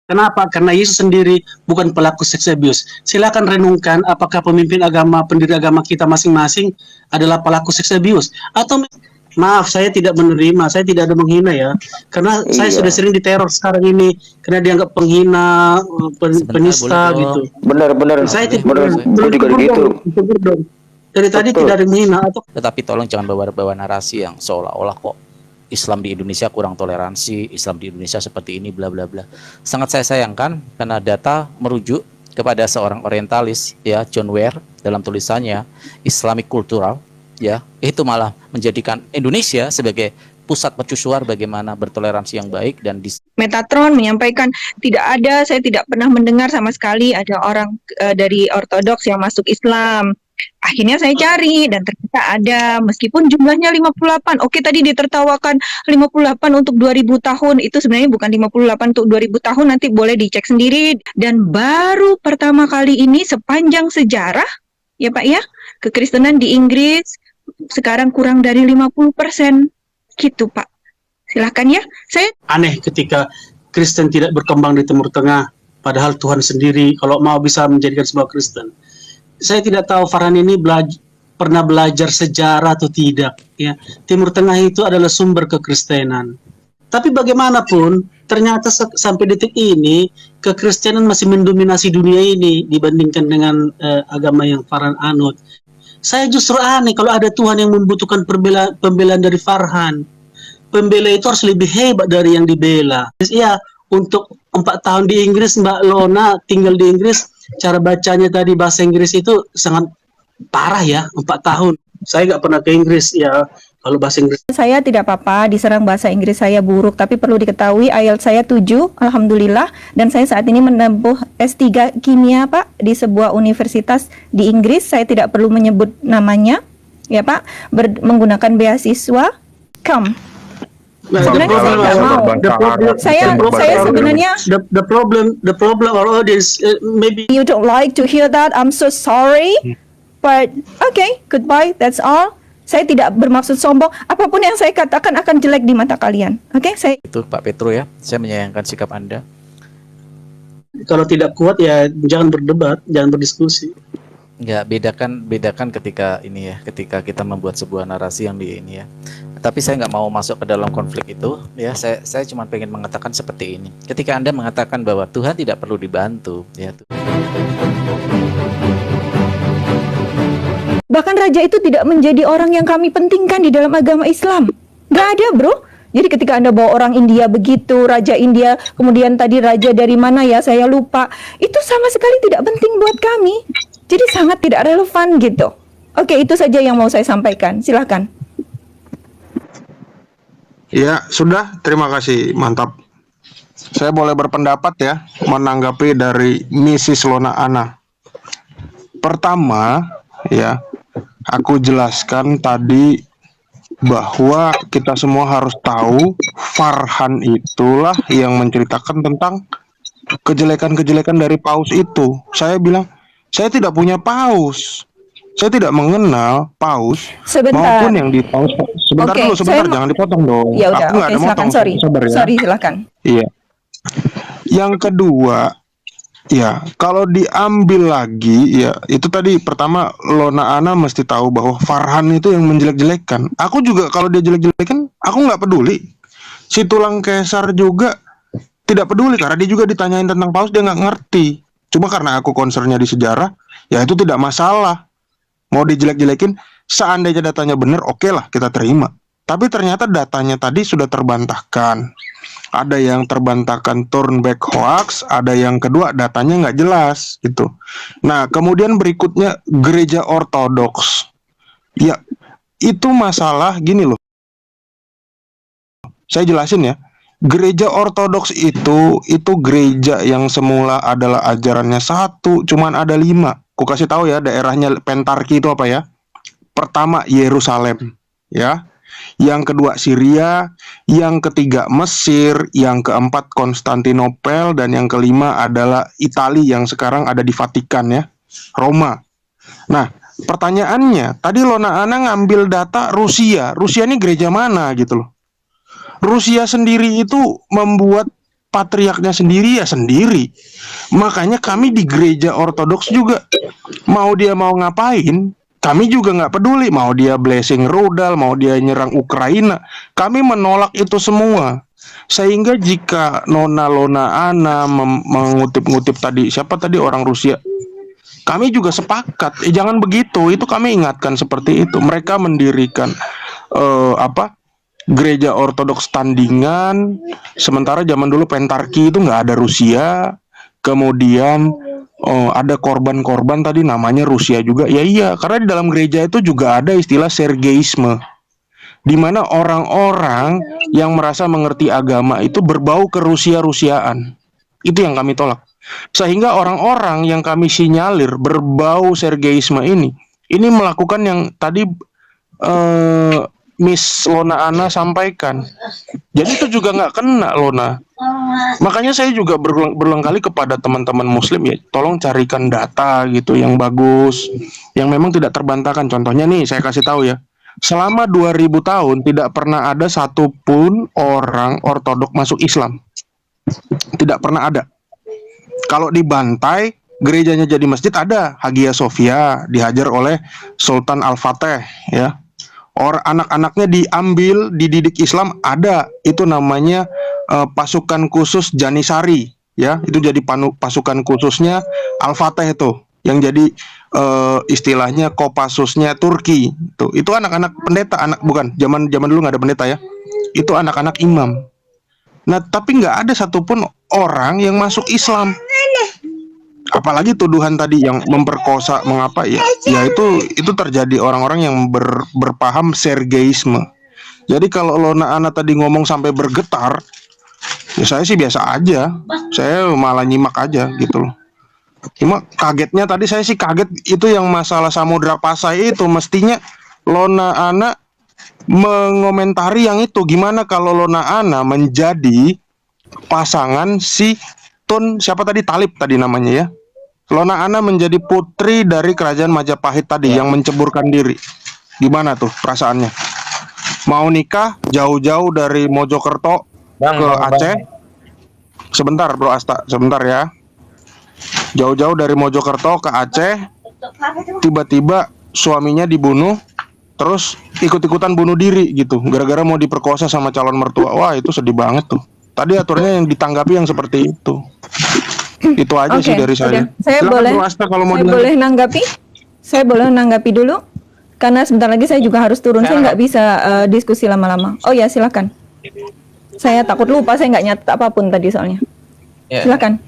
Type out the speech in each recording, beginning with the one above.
Kenapa? Karena Yesus sendiri bukan pelaku seks abuse. Silakan renungkan apakah pemimpin agama, pendiri agama kita masing-masing adalah pelaku seks abuse atau maaf, saya tidak menerima, saya tidak ada menghina ya. Karena saya sudah Iya. sering diteror sekarang ini karena dianggap penghina, Sebentar, penista boleh gitu. dong. Benar-benar, Saya Boleh, tidak benar. Gue juga gitu. tegur dong. Dari tadi Betul. tidak ada yang menghina atau Tetapi tolong jangan bawa-bawa narasi yang seolah-olah kok Islam di Indonesia kurang toleransi, Islam di Indonesia seperti ini, bla bla bla. Sangat saya sayangkan karena data merujuk kepada seorang orientalis, ya, John Ware, dalam tulisannya Islamic Cultural, ya, itu malah menjadikan Indonesia sebagai pusat mercusuar bagaimana bertoleransi yang baik dan Metatron menyampaikan saya tidak pernah mendengar sama sekali ada orang dari Ortodoks yang masuk Islam. Akhirnya saya cari dan ternyata ada, meskipun jumlahnya 58. Oke, tadi ditertawakan 58 untuk 2000 tahun, itu sebenarnya bukan 58 untuk 2000 tahun, nanti boleh dicek sendiri. Dan baru pertama kali ini sepanjang sejarah, ya Pak ya, kekristenan di Inggris sekarang kurang dari 50%. Gitu Pak. Silakan ya. Saya aneh ketika Kristen tidak berkembang di Timur Tengah, padahal Tuhan sendiri kalau mau bisa menjadikan sebuah Kristen. Saya tidak tahu Farhan ini pernah belajar sejarah atau tidak. Ya, Timur Tengah itu adalah sumber kekristenan. Tapi bagaimanapun, ternyata sampai detik ini kekristenan masih mendominasi dunia ini dibandingkan dengan agama yang Farhan anut. Saya justru aneh kalau ada Tuhan yang membutuhkan pembelaan dari Farhan. Pembela itu harus lebih hebat dari yang dibela. Iya, untuk 4 tahun di Inggris, Mbak Lona tinggal di Inggris, cara bacanya tadi bahasa Inggris itu sangat parah ya, 4 tahun. Saya nggak pernah ke Inggris ya, kalau bahasa Inggris. Saya tidak apa-apa diserang bahasa Inggris saya buruk, tapi perlu diketahui IELTS saya 7, alhamdulillah, dan saya saat ini menempuh S3 kimia Pak di sebuah universitas di Inggris. Saya tidak perlu menyebut namanya, ya Pak, menggunakan beasiswa. Sebenarnya saya nggak mau. Saya sebenarnya the problem our audience maybe you don't like to hear that. I'm so sorry, but okay, goodbye. That's all. Saya tidak bermaksud sombong. Apapun yang saya katakan akan jelek di mata kalian. Oke, saya itu Pak Petro ya. Saya menyayangkan sikap Anda. Kalau tidak kuat ya jangan berdebat, jangan berdiskusi. Enggak, bedakan ketika ini ya, ketika kita membuat sebuah narasi yang di ini ya. Tapi saya nggak mau masuk ke dalam konflik itu ya. Saya cuma pengen mengatakan seperti ini. Ketika Anda mengatakan bahwa Tuhan tidak perlu dibantu ya. bahkan raja itu tidak menjadi orang yang kami pentingkan di dalam agama Islam. Nggak ada, bro. Jadi ketika Anda bawa orang India begitu, raja India, kemudian tadi raja dari mana ya, saya lupa. Itu sama sekali tidak penting buat kami. Jadi sangat tidak relevan gitu. Oke, itu saja yang mau saya sampaikan. Silahkan. Ya, sudah. Terima kasih. Mantap. Saya boleh berpendapat ya, menanggapi dari Mrs. Lona Ana. Pertama, ya, aku jelaskan tadi bahwa kita semua harus tahu Farhan itulah yang menceritakan tentang kejelekan-kejelekan dari paus itu. Saya bilang, saya tidak punya paus. Saya tidak mengenal paus maupun yang di paus. Sebentar dulu, sebentar, jangan dipotong dong. Ya udah, aku nggak ada silakan, motong. sorry. Sabar ya. Sorry, silakan. Iya. Yang kedua, ya, kalau diambil lagi, ya, itu tadi pertama Lona Ana mesti tahu bahwa Farhan itu yang menjelek-jelekan. Aku juga kalau dia jelek-jelekan, aku nggak peduli. Si tulang kesar juga tidak peduli karena dia juga ditanyain tentang paus, dia nggak ngerti. Cuma karena aku concernnya di sejarah, ya itu tidak masalah. Mau dijelek-jelekin, seandainya datanya benar, oke lah kita terima. Tapi ternyata datanya tadi sudah terbantahkan. Ada yang terbantahkan turn back hoax, ada yang kedua datanya nggak jelas gitu. Nah kemudian berikutnya gereja ortodoks. Ya itu masalah gini loh. Saya jelasin ya. Gereja ortodoks itu gereja yang semula adalah ajarannya satu, cuman ada 5. Aku kasih tahu ya daerahnya pentarki itu apa ya. Pertama Yerusalem, ya. Yang kedua Syria, yang ketiga Mesir, yang keempat Konstantinopel, dan yang kelima adalah Italia yang sekarang ada di Vatikan ya, Roma. Nah, pertanyaannya, tadi Lona Ana ngambil data Rusia. Rusia ini gereja mana gitu loh. Rusia sendiri itu membuat patriarknya sendiri ya sendiri. Makanya kami di gereja Ortodoks juga, mau dia mau ngapain, kami juga nggak peduli. Mau dia blessing rudal, mau dia nyerang Ukraina, kami menolak itu semua. Sehingga jika Nona Lona Ana mengutip-ngutip tadi, siapa tadi orang Rusia, kami juga sepakat, jangan begitu. Itu kami ingatkan seperti itu. Mereka mendirikan gereja Ortodoks tandingan, sementara zaman dulu pentarki itu nggak ada Rusia. Kemudian ada korban-korban tadi namanya Rusia juga. Ya iya, karena di dalam gereja itu juga ada istilah Sergeisme, di mana orang-orang yang merasa mengerti agama itu berbau ke Rusia-Rusiaan. Itu yang kami tolak. Sehingga orang-orang yang kami sinyalir berbau Sergeisme ini melakukan yang tadi Miss Lona Ana sampaikan. Jadi itu juga nggak kena, Lona. Makanya saya juga berulang kali kepada teman-teman Muslim ya, tolong carikan data gitu yang bagus, yang memang tidak terbantahkan. Contohnya nih, saya kasih tahu ya. Selama 2000 tahun tidak pernah ada satupun orang Ortodok masuk Islam. Tidak pernah ada. Kalau dibantai, gerejanya jadi masjid ada. Hagia Sophia dihajar oleh Sultan Al-Fateh ya. Anak-anaknya diambil, dididik Islam ada. Itu namanya pasukan khusus Janisari ya. Itu jadi pasukan khususnya Al-Fateh itu, yang jadi istilahnya Kopasusnya Turki. Itu anak-anak pendeta, bukan zaman dulu nggak ada pendeta ya. Itu anak-anak imam. Nah, tapi nggak ada satupun orang yang masuk Islam. Apalagi tuduhan tadi yang memperkosa, mengapa ya? Ya itu terjadi orang-orang yang berpaham Sergeisme. Jadi kalau Lona Ana tadi ngomong sampai bergetar, ya saya sih biasa aja. Saya malah nyimak aja gitu loh. Cuma kagetnya tadi saya sih kaget itu yang masalah Samudra Pasai itu, mestinya Lona Ana mengomentari yang itu. Gimana kalau Lona Ana menjadi pasangan si Tun, siapa tadi, Talib tadi namanya ya. Lona Ana menjadi putri dari kerajaan Majapahit tadi yang menceburkan diri. Gimana tuh perasaannya? Mau nikah jauh-jauh dari Mojokerto ke Aceh. Sebentar Bro Asta, sebentar ya. Jauh-jauh dari Mojokerto ke Aceh, tiba-tiba suaminya dibunuh, terus ikut-ikutan bunuh diri gitu, gara-gara mau diperkosa sama calon mertua. Wah, itu sedih banget tuh. Tadi aturannya yang ditanggapi yang seperti itu. Itu aja sih dari saya. Saya Silakan, boleh, Bro Asta, kalau mau saya boleh nanggapi? Saya boleh nanggapi dulu? Karena sebentar lagi saya juga harus turun. Saya nggak bisa diskusi lama-lama. Oh ya, silakan. Saya takut lupa, saya nggak nyatet apapun tadi soalnya. Ya. Silakan.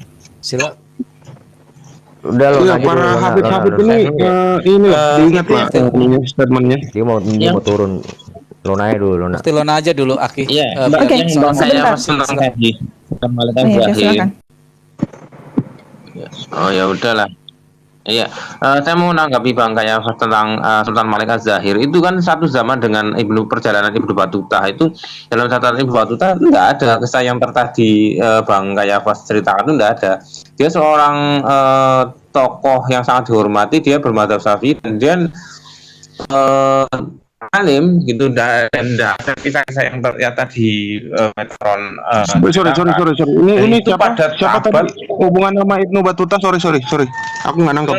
Udah lo Iya, para habib-habib ini diingat lah statementnya. Dia mau turun. Lo nanya dulu, Lona. Pasti Lona aja dulu, Aki. Iya, Oke, yang sebentar. saya tadi kembali Oh, iya, silakan. Oh ya udahlah. Iya, saya mau menanggapi Bang Kaya tentang Sultan Malik Az-Zahir. Itu kan satu zaman dengan perjalanan Ibnu Battuta. Itu dalam catatan Ibnu Battuta tidak ada kisah yang tadi Bang Kaya ceritakan, itu tidak ada. Dia seorang tokoh yang sangat dihormati, dia bermadzhab Syafi'i dan dia alim gitu, dan tidak ada kisah yang ternyata di Metron. Sorry. Ini itu siapa? pada Siapa abad- tadi hubungan sama Ibnu Battuta? Sorry. Aku nggak nangkep.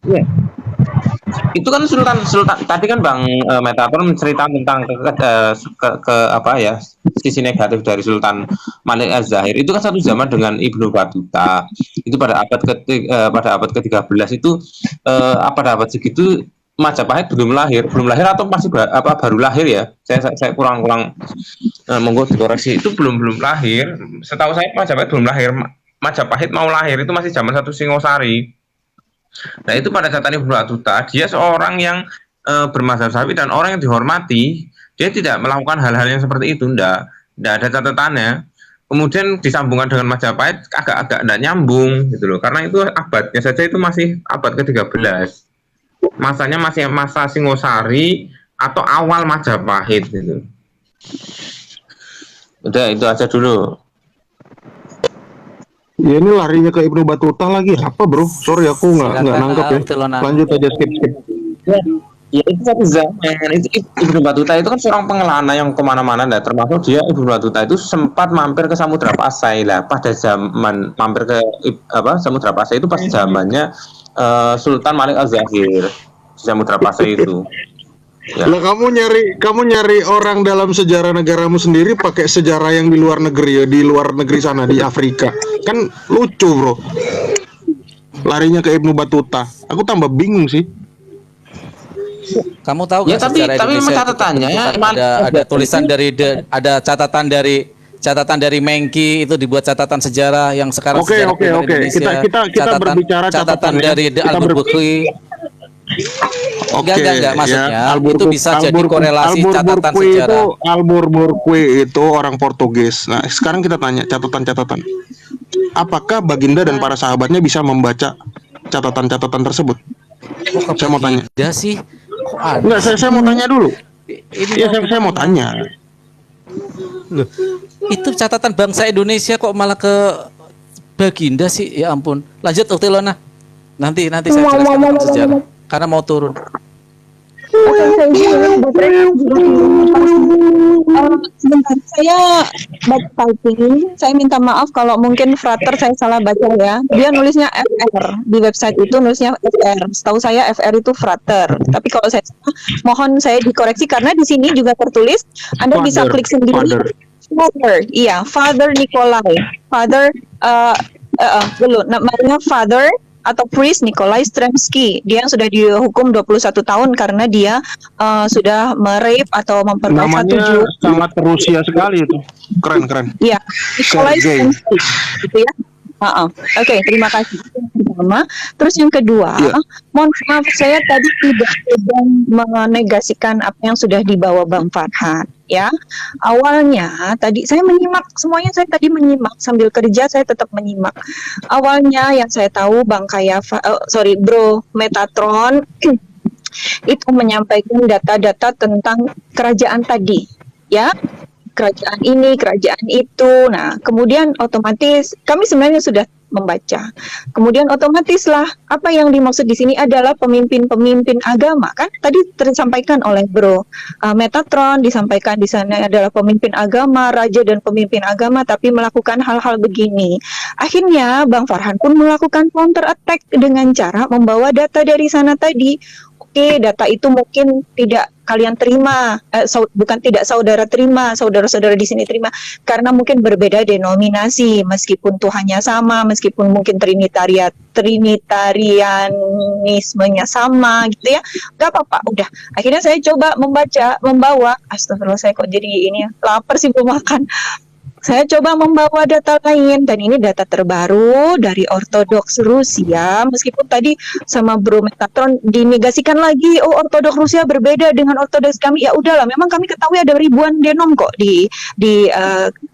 Iya. Itu kan Sultan tadi kan Bang Metatron menceritakan tentang ke apa ya, sisi negatif dari Sultan Malik Az-Zahir. Itu kan satu zaman dengan Ibnu Battuta. Itu pada abad ke-13 itu pada abad segitu Majapahit belum lahir atau masih baru lahir ya. Saya kurang monggo dikoreksi, itu belum lahir. Setahu saya Majapahit belum lahir. Majapahit mau lahir itu masih zaman Satu Singosari. Nah, itu pada catatan Ibnu Battuta, dia seorang yang bermadzhab Syafi'i dan orang yang dihormati. Dia tidak melakukan hal-hal yang seperti itu, enggak ada catatannya. Kemudian disambungkan dengan Majapahit agak-agak enggak nyambung gitu loh. Karena itu abadnya saja itu masih abad ke-13. Masanya masih masa Singosari atau awal Majapahit gitu. Udah, itu aja dulu. Ya ini larinya ke Ibnu Battuta lagi apa bro? Sorry aku nggak nangkep ya. Lona. Lanjut aja skip. Ya itu satu zaman itu Ibnu Battuta itu kan seorang pengelana yang kemana-mana, nah termasuk dia Ibnu Battuta itu sempat mampir ke Samudra Pasai lah pada zaman mampir ke Samudra Pasai itu pas zamannya Sultan Malik Az-Zahir di Samudra Pasai itu. Ya. Lah kamu nyari orang dalam sejarah negaramu sendiri pakai sejarah yang di luar negeri ya, di luar negeri sana di Afrika. Kan lucu, Bro. Larinya ke Ibnu Battuta. Aku tambah bingung sih. Kamu tahu Ya, nggak tapi sejarah Indonesia? catatannya Ada tulisan ada catatan dari Mengki itu dibuat catatan sejarah yang sekarang Oke, sejarah oke, pribadi oke. Indonesia. Kita berbicara catatan catatan ya. dari The Kita Al-Bukhari. Oke, Enggak, maksudnya ya, itu bisa jadi korelasi catatan sejarah. Al-Burburqui itu orang Portugis. Nah, sekarang kita tanya catatan-catatan. Apakah Baginda dan para sahabatnya bisa membaca catatan-catatan tersebut? Saya mau tanya. Iya sih. Kok ada? Enggak, saya mau tanya dulu. Ini Iya, saya mau tanya. Loh, itu catatan bangsa Indonesia kok malah ke Baginda sih? Ya ampun. Lanjut Uktilona. Nanti saya jelaskan tentang sejarah. Karena mau turun. Oke, saya sebentar, saya baca typing. Saya minta maaf kalau mungkin frater saya salah baca ya. Dia nulisnya FR di website itu nulisnya FR. Setahu saya FR itu frater. Tapi kalau saya salah, mohon saya dikoreksi karena di sini juga tertulis. Anda bisa klik sendiri. Father, iya, Father Nikolai. Father, dulu namanya Father atau priest Nikolai Stremski. Dia yang sudah dihukum 21 tahun karena dia sudah merape atau memperkosa Namanya sangat Rusia sekali itu. Keren. Iya, Nikolai Sergei. Stremski gitu ya. Oke, terima kasih. Yang pertama, terus yang kedua, mohon maaf saya tadi tidak sedang menegasikan apa yang sudah dibawa Bang Farhan. Ya, awalnya tadi saya menyimak semuanya, saya tadi menyimak sambil kerja, saya tetap menyimak. Awalnya yang saya tahu Bang Bro Metatron itu menyampaikan data-data tentang kerajaan tadi, ya. Kerajaan ini, kerajaan itu. Nah, kemudian otomatis kami sebenarnya sudah membaca. Kemudian otomatislah apa yang dimaksud di sini adalah pemimpin-pemimpin agama, kan? Tadi disampaikan oleh Bro Metatron, disampaikan di sana adalah pemimpin agama, raja dan pemimpin agama, tapi melakukan hal-hal begini. Akhirnya Bang Farhan pun melakukan counter attack dengan cara membawa data dari sana tadi. Oke, data itu mungkin tidak kalian terima, bukan tidak saudara terima, saudara-saudara di sini terima, karena mungkin berbeda denominasi, meskipun Tuhannya sama, meskipun mungkin Trinitarianismenya sama, gitu ya, nggak apa-apa, udah. Akhirnya saya coba membawa, astagfirullah, saya kok jadi ini, lapar sih mau makan. Saya coba membawa data lain, dan ini data terbaru dari Ortodoks Rusia. Meskipun tadi sama Bro Metatron dinegasikan lagi, oh Ortodoks Rusia berbeda dengan Ortodoks kami. Ya udahlah, memang kami ketahui ada ribuan denom kok di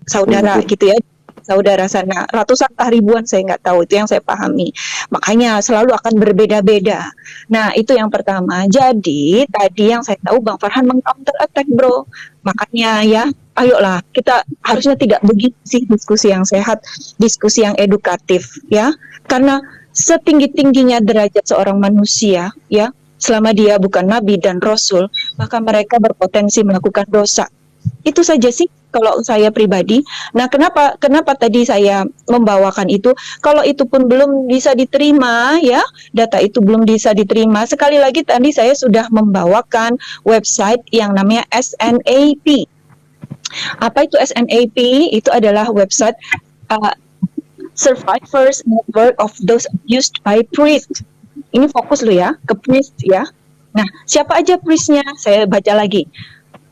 saudara gitu ya. Saudara sana, ratusan ribuan saya nggak tahu, itu yang saya pahami. Makanya selalu akan berbeda-beda. Nah, itu yang pertama. Jadi tadi yang saya tahu Bang Farhan meng-counter attack, Bro. Makanya ya, ayolah, kita harusnya tidak begitu sih, diskusi yang sehat, diskusi yang edukatif ya. Karena setinggi-tingginya derajat seorang manusia ya, selama dia bukan nabi dan rasul, maka mereka berpotensi melakukan dosa. Itu saja sih kalau saya pribadi. Nah, kenapa tadi saya membawakan itu? Kalau itu pun belum bisa diterima ya, data itu belum bisa diterima. Sekali lagi tadi saya sudah membawakan website yang namanya SNAP. Apa itu SNAP? Itu adalah website Survivors Network of Those Abused by Priests. Ini fokus lo ya, ke priest ya. Nah, siapa aja priestnya? Saya baca lagi.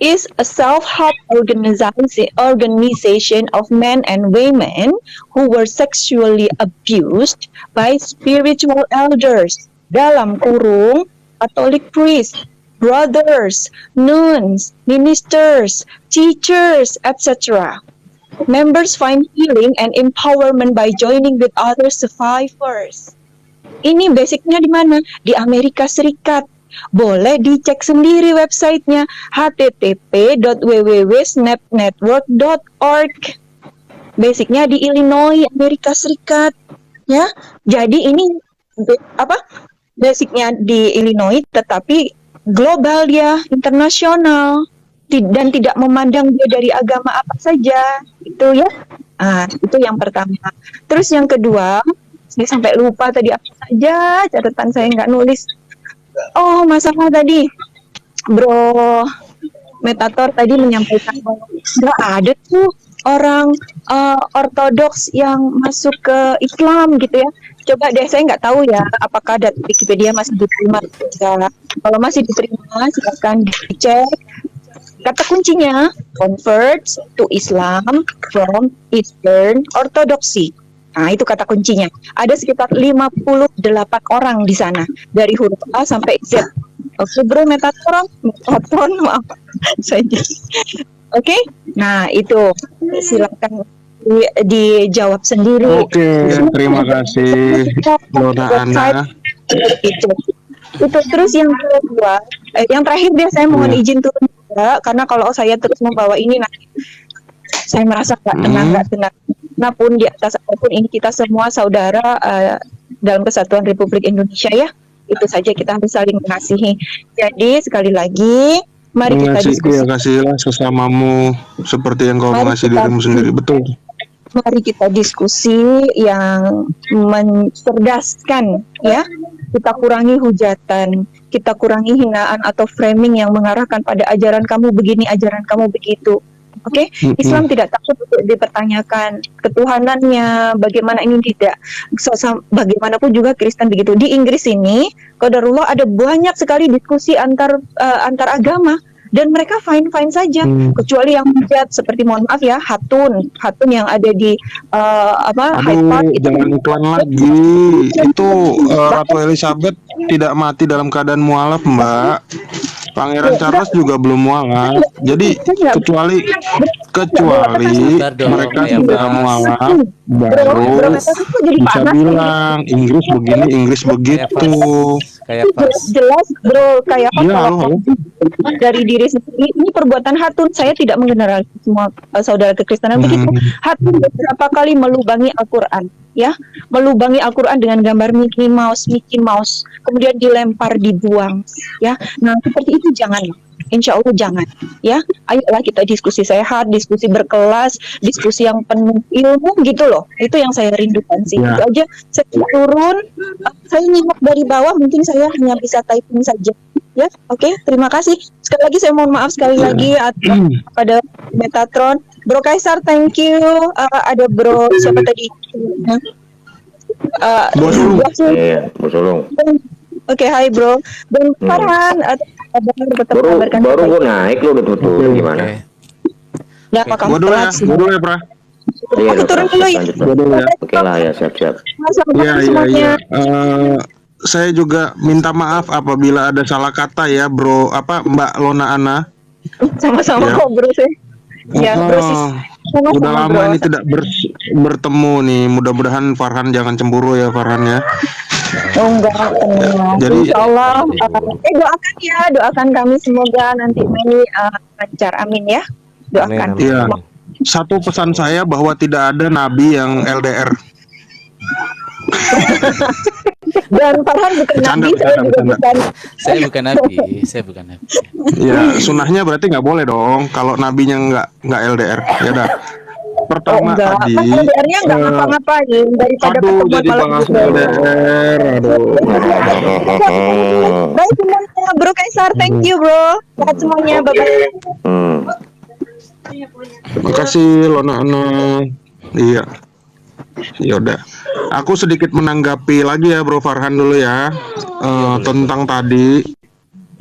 Is a self-help organization of men and women who were sexually abused by spiritual elders, dalam kurung Catholic priests, brothers, nuns, ministers, teachers, etc. Members find healing and empowerment by joining with other survivors. Ini basicnya di mana? Di Amerika Serikat. Boleh dicek sendiri websitenya, http://www.snapnetwork.org. Basicnya di Illinois, Amerika Serikat. Ya, jadi ini basicnya di Illinois, tetapi global, dia internasional, dan tidak memandang dia dari agama apa saja, itu ya. Itu yang pertama. Terus yang kedua, saya sampai lupa tadi apa saja, catatan saya nggak nulis. Oh, masalah tadi, Bro Metator tadi menyampaikan bahwa nggak ada tuh orang ortodoks yang masuk ke Islam gitu ya. Coba deh, saya nggak tahu ya apakah data Wikipedia masih diterima atau enggak. Kalau masih diterima, silakan dicek. Kata kuncinya, converts to Islam from Eastern Orthodoxy. Nah, itu kata kuncinya. Ada sekitar 58 orang di sana, dari huruf A sampai Z. Oke, Bro Metatron, maaf saja. Oke, nah itu silakan dijawab sendiri. Oke, terima kasih Lona Ana. Itu terus yang kedua, yang terakhir deh, saya mohon izin turun juga, karena kalau saya terus membawa ini nanti saya merasa nggak tenang. Nah pun di atas apapun ini kita semua saudara dalam Kesatuan Republik Indonesia ya. Itu saja, kita harus saling mengasihi. Jadi sekali lagi, mari kita diskusi. Kasihilah sesamamu seperti yang kau mengasihi dirimu sendiri. Betul. Mari kita diskusi yang mencerdaskan ya. Kita kurangi hujatan, kita kurangi hinaan atau framing yang mengarahkan pada ajaran kamu begini, ajaran kamu begitu. Oke, Islam tidak takut untuk dipertanyakan ketuhanannya, bagaimana ini tidak. Bagaimanapun juga Kristen begitu. Di Inggris ini, qadarullah, ada banyak sekali diskusi antar agama. Dan mereka fine-fine saja, kecuali yang hujat seperti, mohon maaf ya, Hatun yang ada di Hyde Park itu. Jangan iklan lagi. Itu Ratu Elizabeth tidak mati dalam keadaan mualaf, Mbak. Pangeran Charles juga belum mualaf. Jadi kecuali mereka sudah mualaf, baru bisa bilang Inggris begini, Inggris begitu. Jelas, Bro, kayak Halo. dari diri sendiri. Ini perbuatan Hatun. Saya tidak mengeneralisasi semua saudara kekristenan begitu. Hatun beberapa kali melubangi Al-Quran, ya, melubangi Al-Quran dengan gambar Mickey Mouse, kemudian dilempar, dibuang, ya. Nah, seperti itu jangan. Insya Allah jangan, ya. Ayolah kita diskusi sehat, diskusi berkelas, diskusi yang penuh ilmu gitu loh. Itu yang saya rindukan sih. Ya. Itu aja. Saya turun, saya nyimak dari bawah, mungkin saya hanya bisa typing saja. Ya, oke. Terima kasih. Sekali lagi saya mohon maaf sekali lagi pada Metatron. Bro Kaisar, thank you. Ada Bro siapa tadi? Bos Sulung. Oke, hai Bro. Dan Farhan, Baru gue naik lo udah tutup gimana? Nggak apa-apa. Gua dulu ya, Pra. Iya, Aku turun dulu ya. Gua dulu ya. Oke lah ya, siap. Iya. Saya juga minta maaf apabila ada salah kata ya, Mbak Lona Ana. Sama-sama Ya. kok, Bro. Ya, Bro. Udah lama ini tidak bertemu nih. Mudah-mudahan Farhan jangan cemburu ya, Farhan ya. Oh, enggak. Jadi Insya Allah. Doakan kami semoga nanti Mei lancar. Amin ya. Doakan. Amin. Iya. Satu pesan saya bahwa tidak ada nabi yang LDR. Dan Farhan bukan nabi, Saya bukan nabi. Ya, sunnahnya berarti nggak boleh dong. Kalau nabinya nggak LDR, ya dah. Pertama tadi. LDR-nya nggak ngapa-ngapain daripada Aduh, ketemu jadi malam bahas gitu. LDR. Aduh. Baik semuanya, Bro Kaisar, thank you Bro. Sehat semuanya, bye-bye. Terima kasih Lona Ana. Iya. Yaudah. Aku sedikit menanggapi lagi ya Bro Farhan dulu ya. Tentang tadi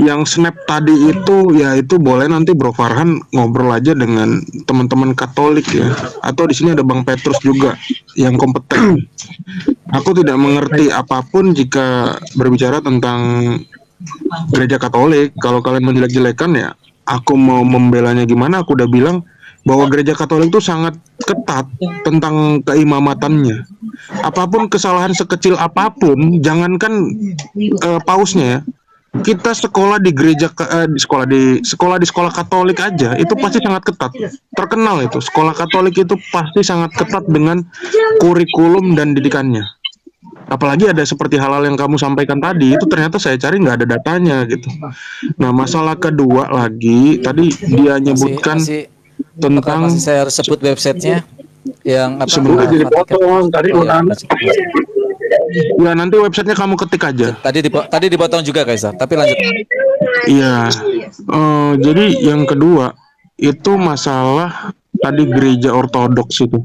yang snap tadi itu, ya itu boleh nanti Bro Farhan ngobrol aja dengan teman-teman Katolik ya. Atau di sini ada Bang Petrus juga yang kompeten. Aku tidak mengerti apapun jika berbicara tentang gereja Katolik. Kalau kalian menjelek-jelekan ya, aku mau membelanya gimana? Aku udah bilang bahwa gereja Katolik itu sangat ketat tentang keimamatannya. Apapun kesalahan sekecil apapun, jangankan pausnya ya. Kita sekolah di gereja sekolah Katolik aja itu pasti sangat ketat. Terkenal itu sekolah Katolik itu pasti sangat ketat dengan kurikulum dan didikannya. Apalagi ada seperti hal-hal yang kamu sampaikan tadi, itu ternyata saya cari nggak ada datanya gitu. Nah, masalah kedua lagi, tadi dia nyebutkan tentang masih saya harus sebut websitenya yang apa? Sebentar. Jadi potong tadi Iya, ya nanti websitenya kamu ketik aja. tadi dipotong juga Kaisar, tapi lanjut. Iya. Jadi yang kedua itu masalah tadi gereja ortodoks itu.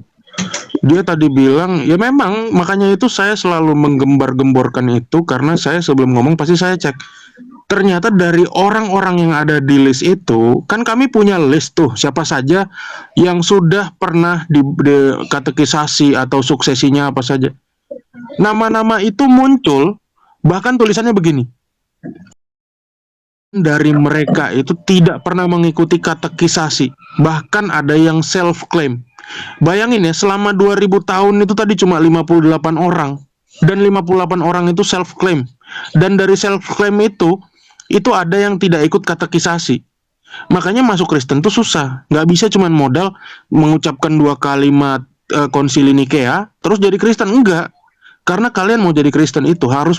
Dia tadi bilang, ya memang makanya itu saya selalu menggembar-gemborkan itu karena saya sebelum ngomong pasti saya cek. Ternyata dari orang-orang yang ada di list itu, kan kami punya list tuh siapa saja yang sudah pernah di katekisasi atau suksesinya apa saja. Nama-nama itu muncul, bahkan tulisannya begini. Dari mereka itu tidak pernah mengikuti katekisasi, bahkan ada yang self-claim. Bayangin ya, selama 2000 tahun itu tadi cuma 58 orang, dan 58 orang itu self-claim. Dan dari self-claim itu ada yang tidak ikut katekisasi. Makanya masuk Kristen tuh susah, nggak bisa cuma modal mengucapkan 2 kalimat konsili Nikea, terus jadi Kristen, enggak. Karena kalian mau jadi Kristen itu harus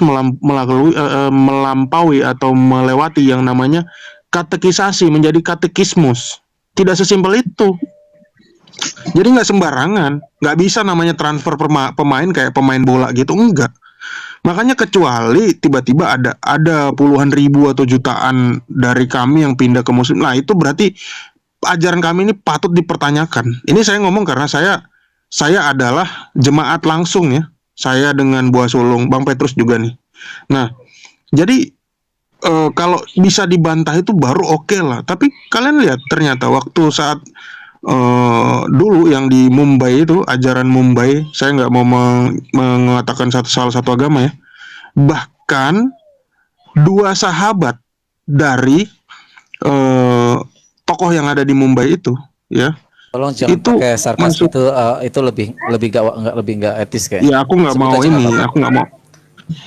melampaui atau melewati yang namanya katekisasi, menjadi katekismus. Tidak sesimpel itu. Jadi nggak sembarangan, nggak bisa namanya transfer pemain kayak pemain bola gitu, enggak. Makanya kecuali tiba-tiba ada puluhan ribu atau jutaan dari kami yang pindah ke Muslim, nah itu berarti ajaran kami ini patut dipertanyakan. Ini saya ngomong karena saya adalah jemaat langsung ya. Saya dengan Buah Sulung, Bang Petrus juga nih. Nah, jadi kalau bisa dibantah itu baru oke lah. Tapi kalian lihat ternyata waktu saat dulu yang di Mumbai itu, ajaran Mumbai, saya nggak mau mengatakan salah satu agama ya. Bahkan 2 sahabat dari tokoh yang ada di Mumbai itu, ya. Tolong jangan Itu pakai sarkas, masuk- itu lebih nggak etis kayak. Ya aku nggak Sebut mau aja ini, nggak apa-apa. aku nggak mau.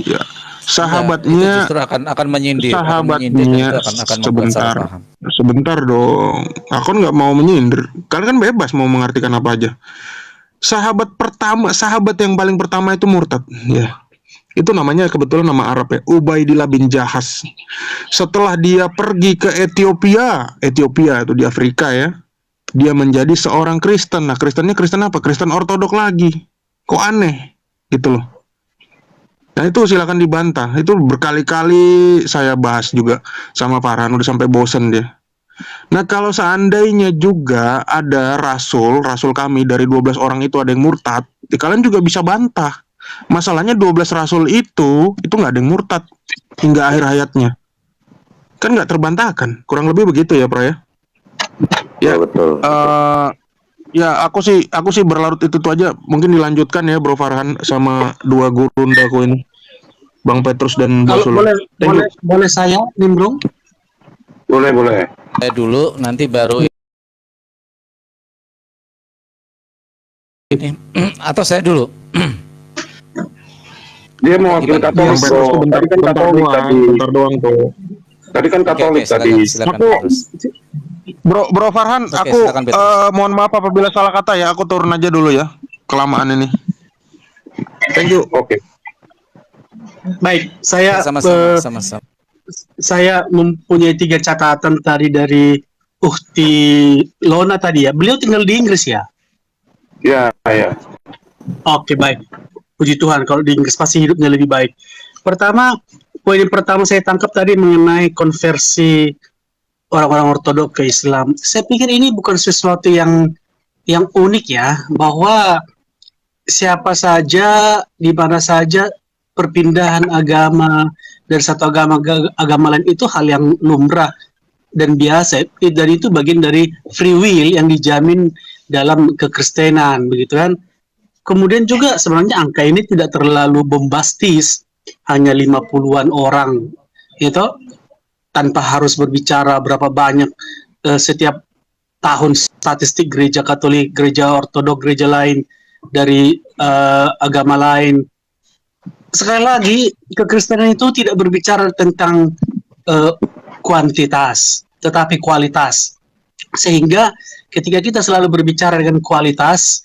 Ya, Itu sahabatnya. justru akan menyindir, Sahabatnya dan itu akan membuat salah paham. sebentar dong, aku nggak mau menyindir, kalian kan bebas mau mengartikan apa aja. Sahabat yang paling pertama itu murtad ya, itu namanya kebetulan nama Arab ya, Ubaidillah bin Jahas. Setelah dia pergi ke Ethiopia itu di Afrika ya, dia menjadi seorang Kristen. Nah, Kristennya Kristen apa? Kristen ortodok lagi. Kok aneh gitu loh. Nah itu silakan dibantah. Itu berkali-kali saya bahas juga sama Farhan, udah sampai bosen dia. Nah kalau seandainya juga ada rasul kami dari 12 orang itu ada yang murtad, kalian juga bisa bantah. Masalahnya 12 rasul itu nggak ada yang murtad hingga akhir hayatnya. Kan nggak terbantahkan. Kurang lebih begitu ya, Pro ya. Ya, betul. Ya aku sih berlarut itu aja. Mungkin dilanjutkan ya Bro Farhan sama 2 gurundaku ini, Bang Petrus dan Bos Kalau Sulung. boleh saya nimbrung? Boleh. Saya dulu, nanti baru ini atau saya dulu. Dia mewakili Bang Katolik, Petrus bro. tuh bentar doang tuh. Tadi kan Katolik tadi. Silakan Aku- Petrus. Bro Farhan, Oke, aku silakan, Petrus. mohon maaf apabila salah kata ya, aku turun aja dulu ya. Kelamaan ini. Thank you. Oke. Baik, saya Sama-sama. saya mempunyai 3 catatan tadi dari Ukti Lona tadi ya. Beliau tinggal di Inggris ya? Ya. Oke, baik. Puji Tuhan kalau di Inggris pasti hidupnya lebih baik. Pertama, poin yang pertama saya tangkap tadi mengenai konversi orang-orang ortodok ke Islam. Saya pikir ini bukan sesuatu yang unik ya, bahwa siapa saja di mana saja perpindahan agama dari satu agama ke agama lain itu hal yang lumrah dan biasa, dan itu bagian dari free will yang dijamin dalam kekristenan, begitu kan. Kemudian juga sebenarnya angka ini tidak terlalu bombastis, hanya 50-an orang gitu, tanpa harus berbicara berapa banyak setiap tahun statistik gereja Katolik, gereja Ortodok, gereja lain dari agama lain. Sekali lagi, kekristenan itu tidak berbicara tentang kuantitas, tetapi kualitas. Sehingga ketika kita selalu berbicara dengan kualitas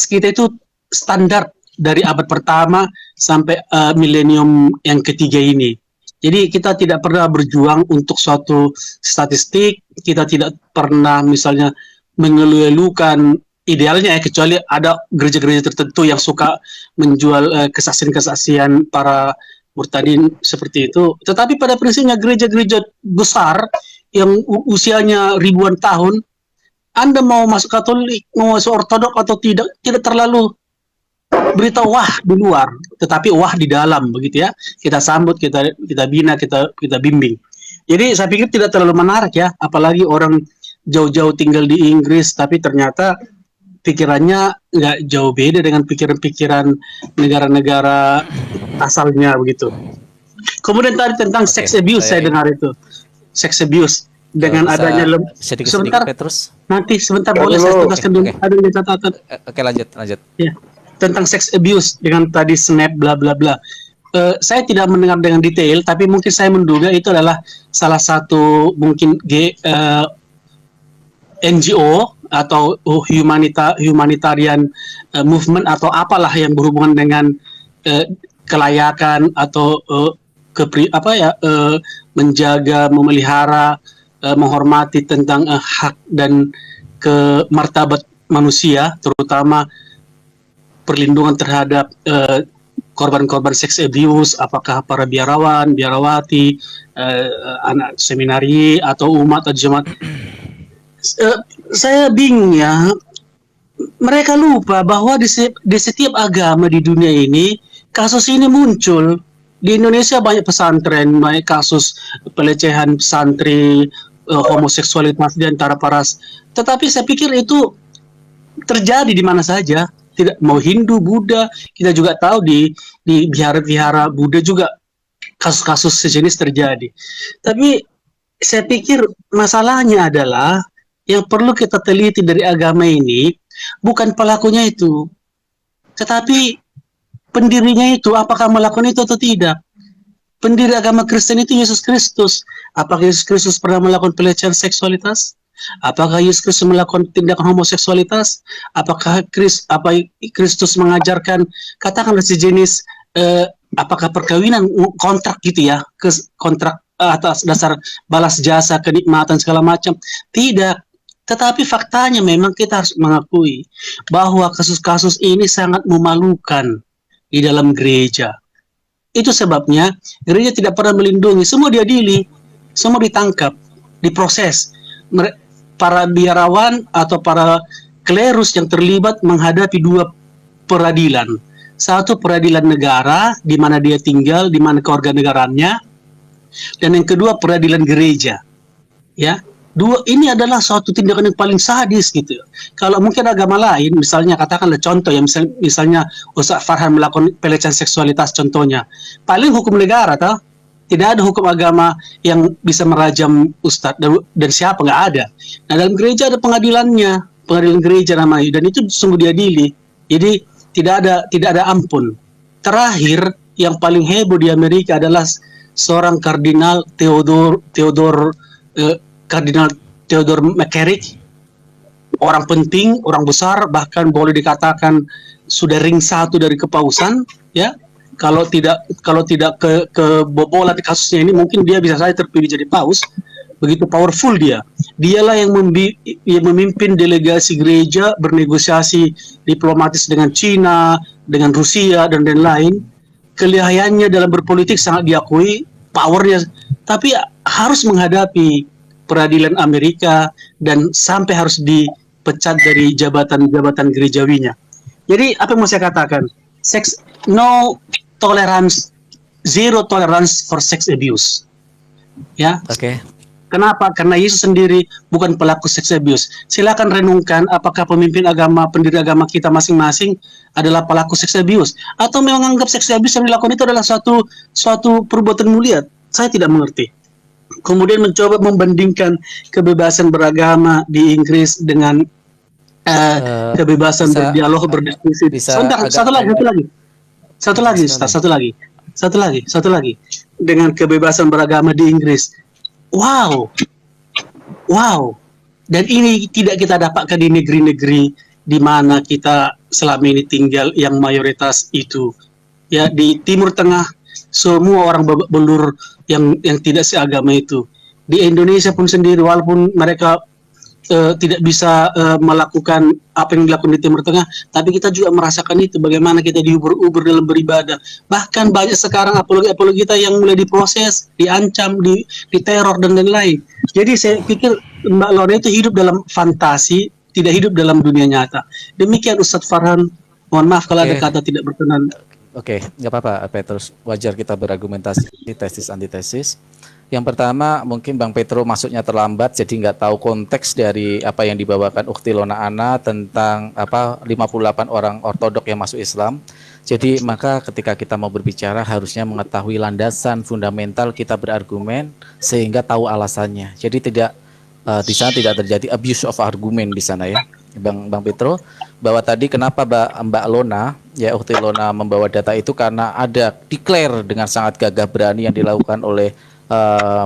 kita itu standar dari abad pertama sampai milenium yang ketiga ini. Jadi kita tidak pernah berjuang untuk suatu statistik, kita tidak pernah misalnya mengeluh-elukan idealnya ya, kecuali ada gereja-gereja tertentu yang suka menjual kesaksian-kesaksian para murtadin seperti itu. Tetapi pada prinsipnya gereja-gereja besar yang usianya ribuan tahun, Anda mau masuk Katolik, mau masuk Ortodok atau tidak terlalu beritahu wah di luar, tetapi wah di dalam, begitu ya. Kita sambut, kita bina, kita bimbing. Jadi saya pikir tidak terlalu menarik ya, apalagi orang jauh-jauh tinggal di Inggris, tapi ternyata pikirannya nggak jauh beda dengan pikiran-pikiran negara-negara asalnya begitu. Kemudian tadi tentang sex abuse saya dengar itu, sex abuse dengan adanya sedikit Petrus. Nanti sebentar boleh saya tugaskan dulu. Ada catatan. Oke, lanjut. Ya. Tentang sex abuse dengan tadi snap bla bla bla. Saya tidak mendengar dengan detail, tapi mungkin saya menduga itu adalah salah satu mungkin NGO atau humanitarian movement atau apalah yang berhubungan dengan kelayakan atau menjaga, memelihara, menghormati tentang hak dan martabat manusia, terutama perlindungan terhadap korban-korban seks abuse, apakah para biarawan, biarawati, anak seminari atau umat atau jemaat. Saya bingung ya, mereka lupa bahwa di setiap agama di dunia ini kasus ini muncul. Di Indonesia banyak pesantren, banyak kasus pelecehan santri, homoseksualitas di antara para. Tetapi saya pikir itu terjadi di mana saja. Tidak mau Hindu, Buddha, kita juga tahu di vihara-vihara Buddha juga kasus-kasus sejenis terjadi. Tapi saya pikir masalahnya adalah yang perlu kita teliti dari agama ini bukan pelakunya itu, tetapi pendirinya itu, apakah melakukan itu atau tidak. Pendiri agama Kristen itu Yesus Kristus. Apakah Yesus Kristus pernah melakukan pelecehan seksualitas? Apakah Yesus Kristus melakukan tindakan homoseksualitas? Apakah Kristus mengajarkan katakanlah sejenis apakah perkawinan kontrak gitu ya, kontrak atas dasar balas jasa, kenikmatan segala macam? Tidak. Tetapi faktanya memang kita harus mengakui bahwa kasus-kasus ini sangat memalukan di dalam gereja. Itu sebabnya gereja tidak pernah melindungi, semua diadili, semua ditangkap, diproses. Para biarawan atau para klerus yang terlibat menghadapi dua peradilan. Satu peradilan negara, di mana dia tinggal, di mana kewarganegaraannya, dan yang kedua peradilan gereja. Ya, dua ini adalah suatu tindakan yang paling sadis gitu. Kalau mungkin agama lain, misalnya katakanlah contoh ya, misalnya Ustaz Farhan melakukan pelecehan seksualitas contohnya, paling hukum negara toh. Tidak ada hukum agama yang bisa merajam ustadz dan siapa, nggak ada. Nah dalam gereja ada pengadilannya, pengadilan gereja namanya, dan itu sungguh diadili. Jadi tidak ada ampun. Terakhir yang paling heboh di Amerika adalah seorang Kardinal Theodore McCarrick, orang penting, orang besar, bahkan boleh dikatakan sudah ring 1 dari kepausan, ya. Kalau tidak kebobolan di kasusnya ini, mungkin dia bisa saja terpilih jadi paus. Begitu powerful dia. Dialah yang memimpin delegasi gereja bernegosiasi diplomatis dengan Cina, dengan Rusia dan lain-lain. Kelihayannya dalam berpolitik sangat diakui, powernya, tapi harus menghadapi peradilan Amerika dan sampai harus dipecat dari jabatan gerejawinya. Jadi apa yang mau saya katakan? Zero tolerance for sex abuse. Ya. Oke. Kenapa? Karena Yesus sendiri bukan pelaku sex abuse. Silakan renungkan apakah pemimpin agama, pendiri agama kita masing-masing adalah pelaku sex abuse atau memang menganggap sex abuse yang dilakukan itu adalah suatu perbuatan mulia. Saya tidak mengerti. Kemudian mencoba membandingkan kebebasan beragama di Inggris dengan kebebasan berdialog, berdiskusi. Satu lagi dengan kebebasan beragama di Inggris. Wow. Dan ini tidak kita dapatkan di negeri-negeri di mana kita selama ini tinggal yang mayoritas itu. Ya, di Timur Tengah semua orang babak belur yang tidak seagama itu. Di Indonesia pun sendiri, walaupun mereka tidak bisa melakukan apa yang dilakukan di Timur Tengah, tapi kita juga merasakan itu, bagaimana kita diubur-ubur dalam beribadah. Bahkan banyak sekarang apologi-apologi kita yang mulai diproses, diancam, diteror dan lain-lain. Jadi saya pikir Mbak Lona itu hidup dalam fantasi, tidak hidup dalam dunia nyata. Demikian Ustadz Farhan. Mohon maaf kalau ada kata tidak berkenan. Oke, nggak apa-apa, Petrus. Wajar kita berargumentasi tesis antitesis. Yang pertama, mungkin Bang Petro masuknya terlambat, jadi nggak tahu konteks dari apa yang dibawakan Ukhti Lona Ana tentang 58 orang ortodok yang masuk Islam. Jadi maka ketika kita mau berbicara harusnya mengetahui landasan fundamental kita berargumen sehingga tahu alasannya. Jadi tidak di sana tidak terjadi abuse of argument di sana ya, Bang Petro. Bahwa tadi kenapa Mbak Lona, ya Ukhti Lona membawa data itu karena ada declare dengan sangat gagah berani yang dilakukan oleh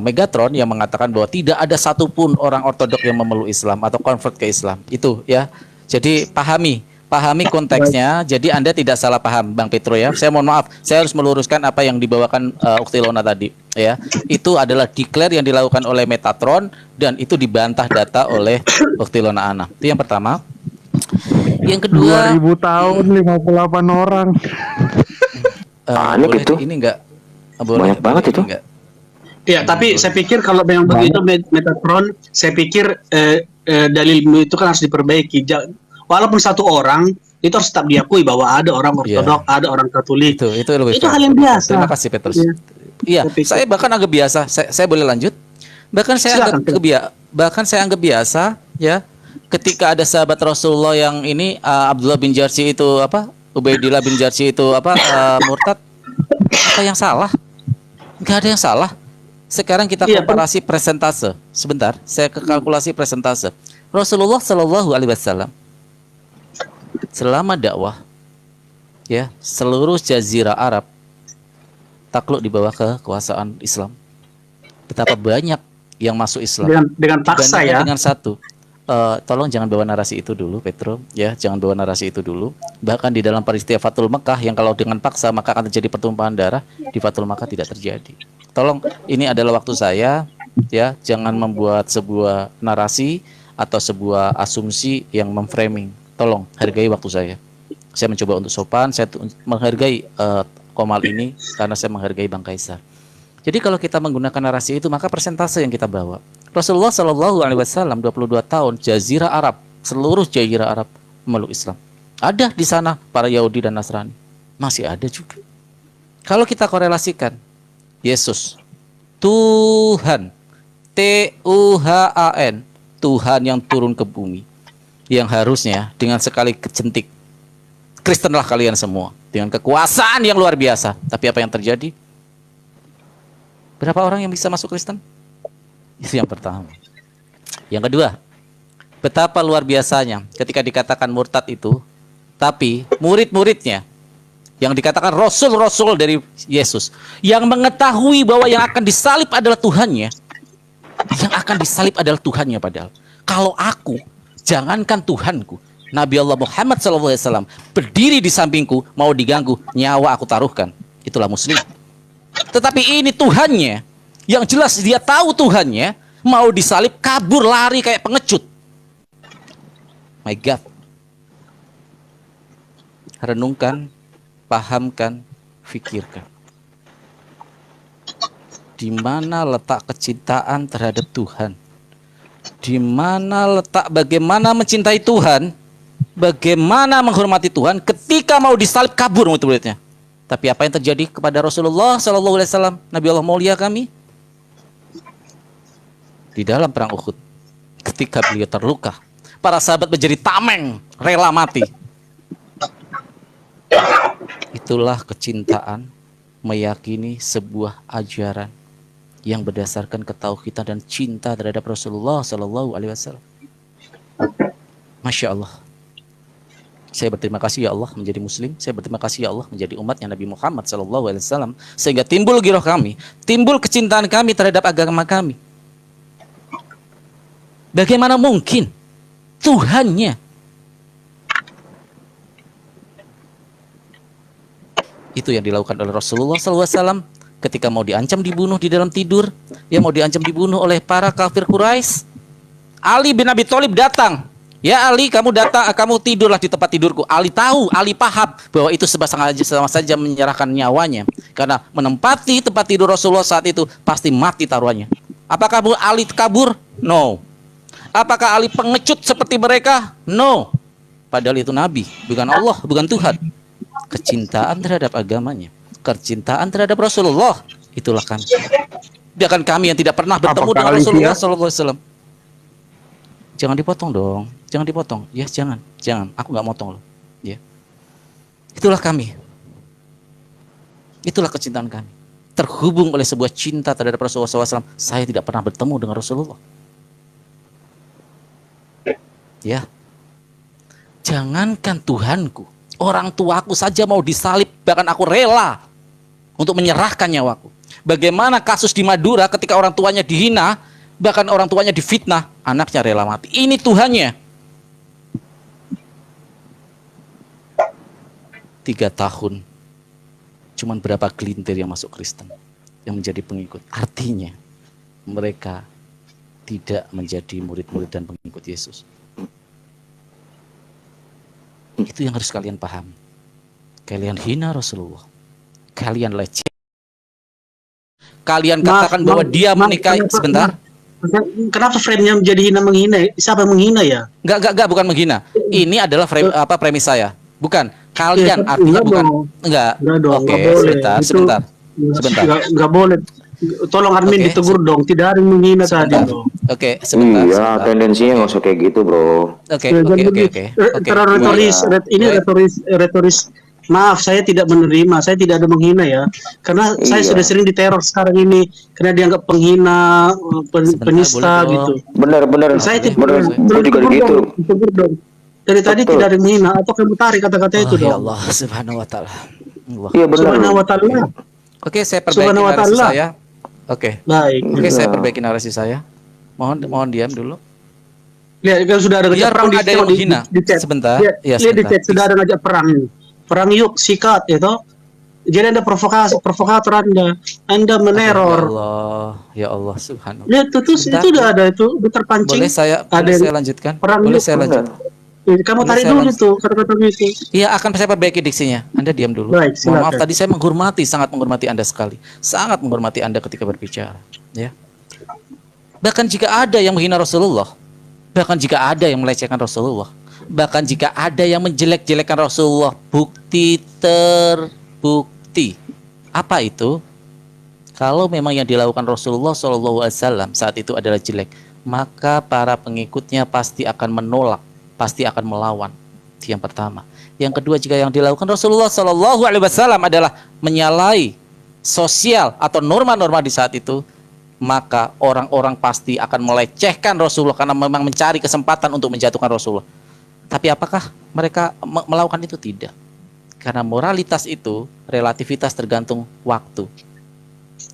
Megatron yang mengatakan bahwa tidak ada satupun orang ortodok yang memeluk Islam atau convert ke Islam. Itu ya. Jadi pahami konteksnya. Jadi Anda tidak salah paham, Bang Petro ya. Saya mohon maaf, saya harus meluruskan apa yang dibawakan Ukhti Lona tadi ya. Itu adalah declare yang dilakukan oleh Metatron dan itu dibantah data oleh Ukhti Lona Ana. Itu yang pertama. Yang kedua, 2000 tahun 58 orang. Banyak boleh itu. ini enggak? Boleh, Banyak banget itu. Enggak? Ya, tapi saya pikir kalau memang begitu Metatron, saya pikir dalilmu itu kan harus diperbaiki. Walaupun satu orang itu harus tetap diakui bahwa ada orang ortodok, ada orang Katolik. Itu lebih Itu fair. hal yang biasa. Terima kasih Petrus. Ya. Iya, Tapi- saya bahkan anggap biasa. Saya boleh lanjut? Bahkan saya Silakan. anggap biasa ya. Ketika ada sahabat Rasulullah yang ini Abdullah bin Jarsi itu Ubaidillah bin Jarsi itu murtad, apa yang salah? Enggak ada yang salah. Sekarang kita Iya, komparasi presentase. Sebentar, saya ke kalkulasi presentase. Rasulullah Shallallahu Alaihi Wasallam selama dakwah, ya seluruh Jazirah Arab takluk di bawah kekuasaan Islam. Betapa banyak yang masuk Islam. Dengan paksa Dibandingkan ya. dengan satu. Tolong jangan bawa narasi itu dulu, Petro. Ya, jangan bawa narasi itu dulu. Bahkan di dalam peristiwa Fathul Mekah yang kalau dengan paksa maka akan terjadi pertumpahan darah, di Fathul Mekah tidak terjadi. Tolong, ini adalah waktu saya, ya, jangan membuat sebuah narasi atau sebuah asumsi yang memframing. Tolong hargai waktu saya. Saya mencoba untuk sopan, saya menghargai Komal ini karena saya menghargai Bang Kaisar. Jadi kalau kita menggunakan narasi itu maka persentase yang kita bawa. Rasulullah Shallallahu Alaihi Wasallam 22 tahun Jazirah Arab, seluruh Jazirah Arab memeluk Islam. Ada di sana para Yahudi dan Nasrani, masih ada juga. Kalau kita korelasikan Yesus, Tuhan, Tuhan, Tuhan yang turun ke bumi, yang harusnya dengan sekali kecentik, Kristenlah kalian semua, dengan kekuasaan yang luar biasa. Tapi apa yang terjadi? Berapa orang yang bisa masuk Kristen? Itu yang pertama. Yang kedua, betapa luar biasanya ketika dikatakan murtad itu, tapi murid-muridnya yang dikatakan rasul-rasul dari Yesus, yang mengetahui bahwa yang akan disalib adalah Tuhannya, yang akan disalib adalah Tuhannya. Padahal kalau aku, jangankan Tuhanku, Nabi Allah Muhammad SAW berdiri di sampingku, mau diganggu, nyawa aku taruhkan. Itulah muslim. Tetapi ini Tuhannya, yang jelas dia tahu Tuhannya, mau disalib, kabur, lari kayak pengecut. My God. Renungkan, pahamkan, fikirkan. Di mana letak kecintaan terhadap Tuhan? Di mana letak bagaimana mencintai Tuhan? Bagaimana menghormati Tuhan ketika mau disalib, kabur murid-muridnya. Tapi apa yang terjadi kepada Rasulullah SAW, Nabi Allah mulia kami? Di dalam perang Uhud, ketika beliau terluka, para sahabat menjadi tameng, rela mati. Itulah kecintaan, meyakini sebuah ajaran yang berdasarkan ketauhidan dan cinta terhadap Rasulullah SAW. Masya Allah. Saya berterima kasih ya Allah menjadi muslim. Saya berterima kasih ya Allah menjadi umatnya Nabi Muhammad SAW. Sehingga timbul giroh kami, timbul kecintaan kami terhadap agama kami. Bagaimana mungkin Tuhannya Itu yang dilakukan oleh Rasulullah SAW ketika mau diancam dibunuh di dalam tidur, ya mau diancam dibunuh oleh para kafir Quraisy. Ali bin Abi Thalib datang. Ya Ali, kamu datang, kamu tidurlah di tempat tidurku. Ali tahu, Ali paham bahwa itu sama saja menyerahkan nyawanya. Karena menempati tempat tidur Rasulullah saat itu pasti mati taruhannya. Apakah Ali kabur? No. Apakah Ali pengecut seperti mereka? No. Padahal itu Nabi, bukan Allah, bukan Tuhan. Kecintaan terhadap agamanya, kecintaan terhadap Rasulullah, itulah kami. Bahkan kami yang tidak pernah bertemu dengan Rasulullah SAW. Jangan dipotong dong, jangan dipotong. Ya jangan. Aku nggak motong loh. Ya, itulah kami. Itulah kecintaan kami. Terhubung oleh sebuah cinta terhadap Rasulullah SAW. Saya tidak pernah bertemu dengan Rasulullah. Ya, jangankan Tuhanku, orang tuaku saja mau disalib, bahkan aku rela untuk menyerahkan nyawaku. Bagaimana kasus di Madura ketika orang tuanya dihina, bahkan orang tuanya difitnah, anaknya rela mati. Ini Tuhannya. 3 tahun, cuman berapa gelintir yang masuk Kristen, yang menjadi pengikut. Artinya mereka tidak menjadi murid-murid dan pengikut Yesus. Itu yang harus kalian paham. Kalian hina Rasulullah, kalian leceh, kalian katakan bahwa dia menikahi. Sebentar. Kenapa frame-nya menjadi hina menghina? Siapa yang menghina ya? Enggak, bukan menghina. Ini adalah frame, premis saya. Bukan. Kalian artinya bukan. Enggak. Oke, sebentar. Enggak boleh. Tolong admin ditegur dong. Tidak ada yang menghina tadi dong. Oke, sebentar. Iya, tendensinya nggak usah kayak gitu, bro. Oke. Terlalu retoris. Maaf, saya tidak menerima. Saya tidak ada menghina ya. Karena saya sudah sering diteror sekarang ini karena dianggap penghina, penista gitu. Benar. Saya tidak juga gitu. Dari tadi tidak ada yang menghina. Atau kamu tarik kata-kata itu dong. Ya Allah Subhanahu wa taala. Iya benar. Subhanahu wa taala. Oke, saya perbaiki narasi saya. Oke. Baik. Oke, saya perbaiki narasi saya. Mohon diam dulu. Lihat kan sudah ada ngajak perang ada yang menghina. Sebentar. Lihat di chat sudah ada ngajak perang. Perang yuk sikat itu. Jadi Anda provokator Anda meneror. Ya Allah Subhanallah. Lihat itu udah ada itu terpancing. Boleh saya lanjutkan? Perang Boleh yuk. saya lanjutkan? Kamu tarik dulu tuh kata-kata itu. Iya, akan saya perbaiki diksinya. Anda diam dulu. Baik, mohon maaf tadi saya sangat menghormati Anda sekali. Sangat menghormati Anda ketika berbicara, ya. Bahkan jika ada yang menghina Rasulullah, bahkan jika ada yang melecehkan Rasulullah, bahkan jika ada yang menjelek-jelekan Rasulullah, bukti terbukti. Apa itu? Kalau memang yang dilakukan Rasulullah SAW saat itu adalah jelek, maka para pengikutnya pasti akan menolak, pasti akan melawan. Itu yang pertama. Yang kedua, jika yang dilakukan Rasulullah SAW adalah menyalahi sosial atau norma-norma di saat itu, maka orang-orang pasti akan melecehkan Rasulullah karena memang mencari kesempatan untuk menjatuhkan Rasulullah. Tapi apakah mereka melakukan itu? Tidak. Karena moralitas itu, relativitas tergantung waktu.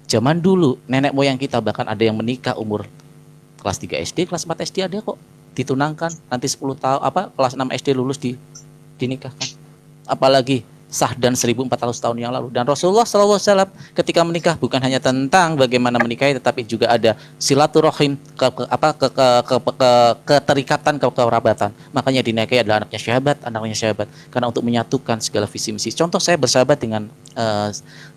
Zaman dulu, nenek moyang kita bahkan ada yang menikah umur kelas 3 SD, kelas 4 SD ada kok. Ditunangkan, nanti 10 tahun, kelas 6 SD lulus dinikahkan. Apalagi Sahdan 1400 tahun yang lalu. Dan Rasulullah SAW ketika menikah bukan hanya tentang bagaimana menikahi, tetapi juga ada silaturahim, keterikatan, kekerabatan. Makanya dinikahi adalah anaknya sahabat, karena untuk menyatukan segala visi misi. Contoh, saya bersahabat dengan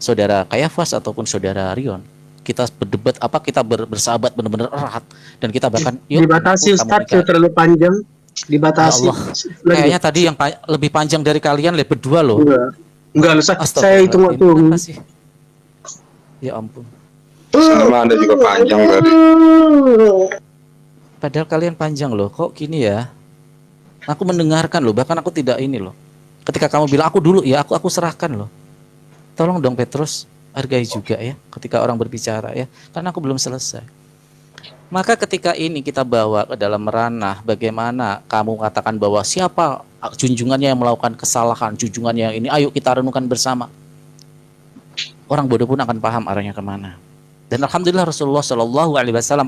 saudara Kayafas ataupun saudara Rion. Kita berdebat kita bersahabat benar-benar erat, dan kita bahkan dibatasi Ustaz, terlalu panjang. Dibatasi. Ya Allah. Kayaknya tadi yang lebih panjang dari kalian berdua loh. Enggak, saya hitung waktu. Ya ampun. Sama Anda juga panjang tadi. Padahal kalian panjang loh. Kok gini ya? Aku mendengarkan loh, bahkan aku tidak ini loh. Ketika kamu bilang aku dulu, ya aku serahkan loh. Tolong dong Petrus, hargai juga ya ketika orang berbicara ya. Karena aku belum selesai. Maka ketika ini kita bawa ke dalam ranah bagaimana kamu katakan bahwa siapa junjungannya yang melakukan kesalahan, junjungannya yang ini, ayo kita renungkan bersama. Orang bodoh pun akan paham arahnya kemana. Dan alhamdulillah Rasulullah SAW,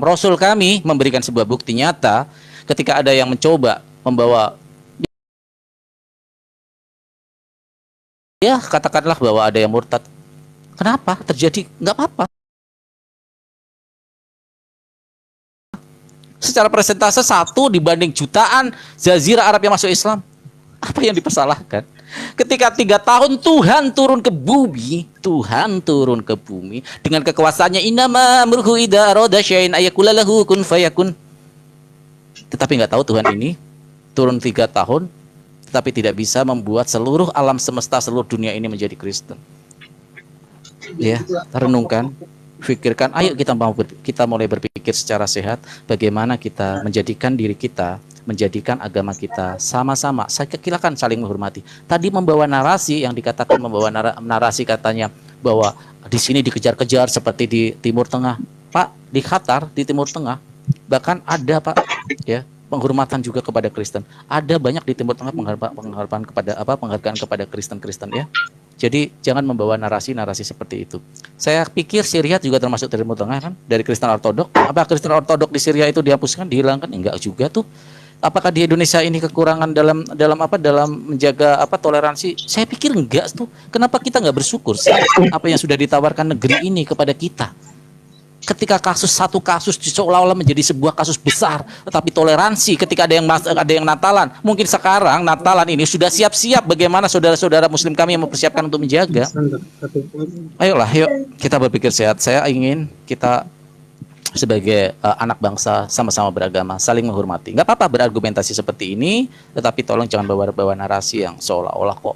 Rasul kami, memberikan sebuah bukti nyata ketika ada yang mencoba membawa ya katakanlah bahwa ada yang murtad. Kenapa terjadi? Nggak apa-apa. Secara persentase 1 dibanding jutaan jazirah Arab yang masuk Islam, apa yang dipersalahkan? Ketika 3 tahun Tuhan turun ke bumi, dengan kekuasaannya, innama amruhu idza arada syai'an ayaqula lahu kun fayakun. Tetapi nggak tahu Tuhan ini turun 3 tahun, tetapi tidak bisa membuat seluruh alam semesta, seluruh dunia ini menjadi Kristen. Ya, renungkan, pikirkan. Ayo kita mulai berpikir secara sehat. Bagaimana kita menjadikan diri kita, menjadikan agama kita sama-sama. Silakan saling menghormati. Tadi membawa narasi yang dikatakan membawa narasi katanya bahwa di sini dikejar-kejar seperti di Timur Tengah. Pak, di Qatar, di Timur Tengah, bahkan ada Pak, ya, penghormatan juga kepada Kristen. Ada banyak di Timur Tengah penghargaan kepada Kristen-Kristen, ya. Jadi jangan membawa narasi-narasi seperti itu. Saya pikir Syria juga termasuk Timur Tengah kan, dari Kristen Ortodok. Apa Kristen Ortodok di Syria itu dihapuskan, dihilangkan? Enggak juga tuh. Apakah di Indonesia ini kekurangan dalam menjaga toleransi? Saya pikir enggak tuh. Kenapa kita nggak bersyukur sih apa yang sudah ditawarkan negeri ini kepada kita? Ketika satu kasus seolah-olah menjadi sebuah kasus besar, tetapi toleransi ketika ada yang Natalan, mungkin sekarang Natalan ini sudah siap-siap bagaimana saudara-saudara Muslim kami yang mempersiapkan untuk menjaga. Ayolah, yuk kita berpikir sehat. Saya ingin kita sebagai anak bangsa sama-sama beragama, saling menghormati. Nggak apa-apa berargumentasi seperti ini, tetapi tolong jangan bawa narasi yang seolah-olah kok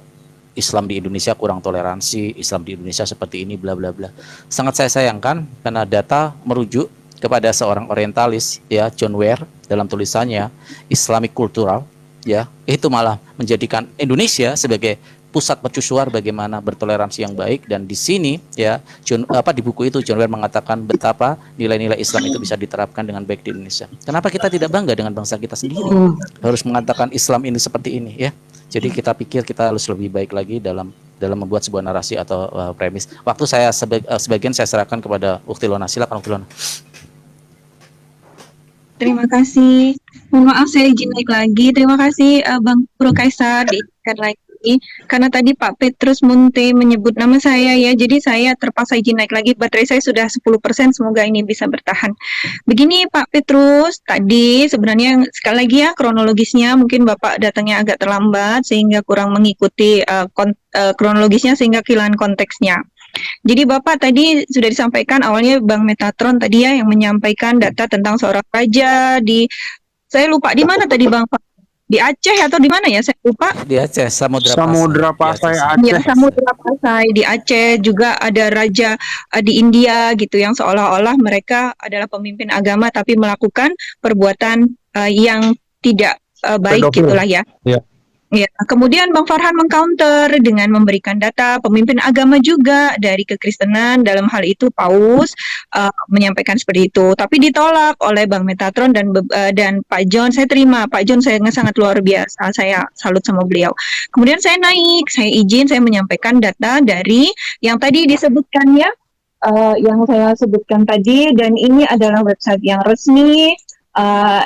Islam di Indonesia kurang toleransi, Islam di Indonesia seperti ini, bla bla bla. Sangat saya sayangkan karena data merujuk kepada seorang orientalis, ya, John Ware, dalam tulisannya Islamic Cultural, ya, itu malah menjadikan Indonesia sebagai pusat mercusuar bagaimana bertoleransi yang baik. Dan di sini, ya, di buku itu John Ware mengatakan betapa nilai-nilai Islam itu bisa diterapkan dengan baik di Indonesia. Kenapa kita tidak bangga dengan bangsa kita sendiri? Harus mengatakan Islam ini seperti ini, ya. Jadi kita pikir kita harus lebih baik lagi dalam membuat sebuah narasi atau premis. Waktu saya sebagian saya serahkan kepada Ukti Lona. Silakan Ukti Lona. Terima kasih. Mohon maaf saya izin naik lagi. Terima kasih Bang Bro Kaisar diizinkan lagi. Karena tadi Pak Petrus Munte menyebut nama saya, ya, jadi saya terpaksa izin naik lagi. Baterai saya sudah 10%, semoga ini bisa bertahan. Begini Pak Petrus, tadi sebenarnya sekali lagi ya kronologisnya, mungkin Bapak datangnya agak terlambat sehingga kurang mengikuti kronologisnya sehingga kehilangan konteksnya. Jadi Bapak tadi sudah disampaikan awalnya Bang Metatron tadi ya yang menyampaikan data tentang seorang raja saya lupa di mana tadi Bang, di Aceh atau di mana ya, saya lupa. Di Aceh, Samudra Pasai Aceh. Ya, Samudra Pasai di Aceh. Juga ada raja di India gitu yang seolah-olah mereka adalah pemimpin agama tapi melakukan perbuatan yang tidak baik gitulah ya. Ya, kemudian Bang Farhan mengcounter dengan memberikan data pemimpin agama juga dari kekristenan, dalam hal itu Paus menyampaikan seperti itu, tapi ditolak oleh Bang Metatron dan Pak John. Saya terima Pak John, saya sangat luar biasa, saya salut sama beliau. Kemudian saya naik, saya izin, saya menyampaikan data dari yang tadi disebutkan ya, yang saya sebutkan tadi, dan ini adalah website yang resmi.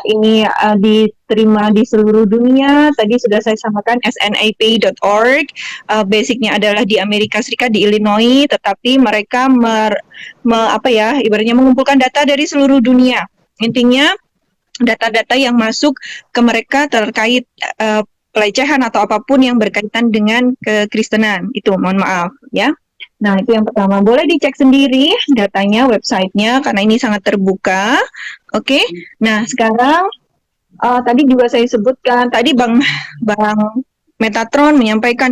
Ini diterima di seluruh dunia. Tadi sudah saya samakan snap.org. Basicnya adalah di Amerika Serikat, di Illinois, tetapi mereka ibaratnya mengumpulkan data dari seluruh dunia. Intinya data-data yang masuk ke mereka terkait pelecehan atau apapun yang berkaitan dengan kekristenan. Itu mohon maaf ya. Nah, itu yang pertama. Boleh dicek sendiri datanya, websitenya, karena ini sangat terbuka. Oke. Nah, sekarang tadi juga saya sebutkan, tadi Bang Metatron menyampaikan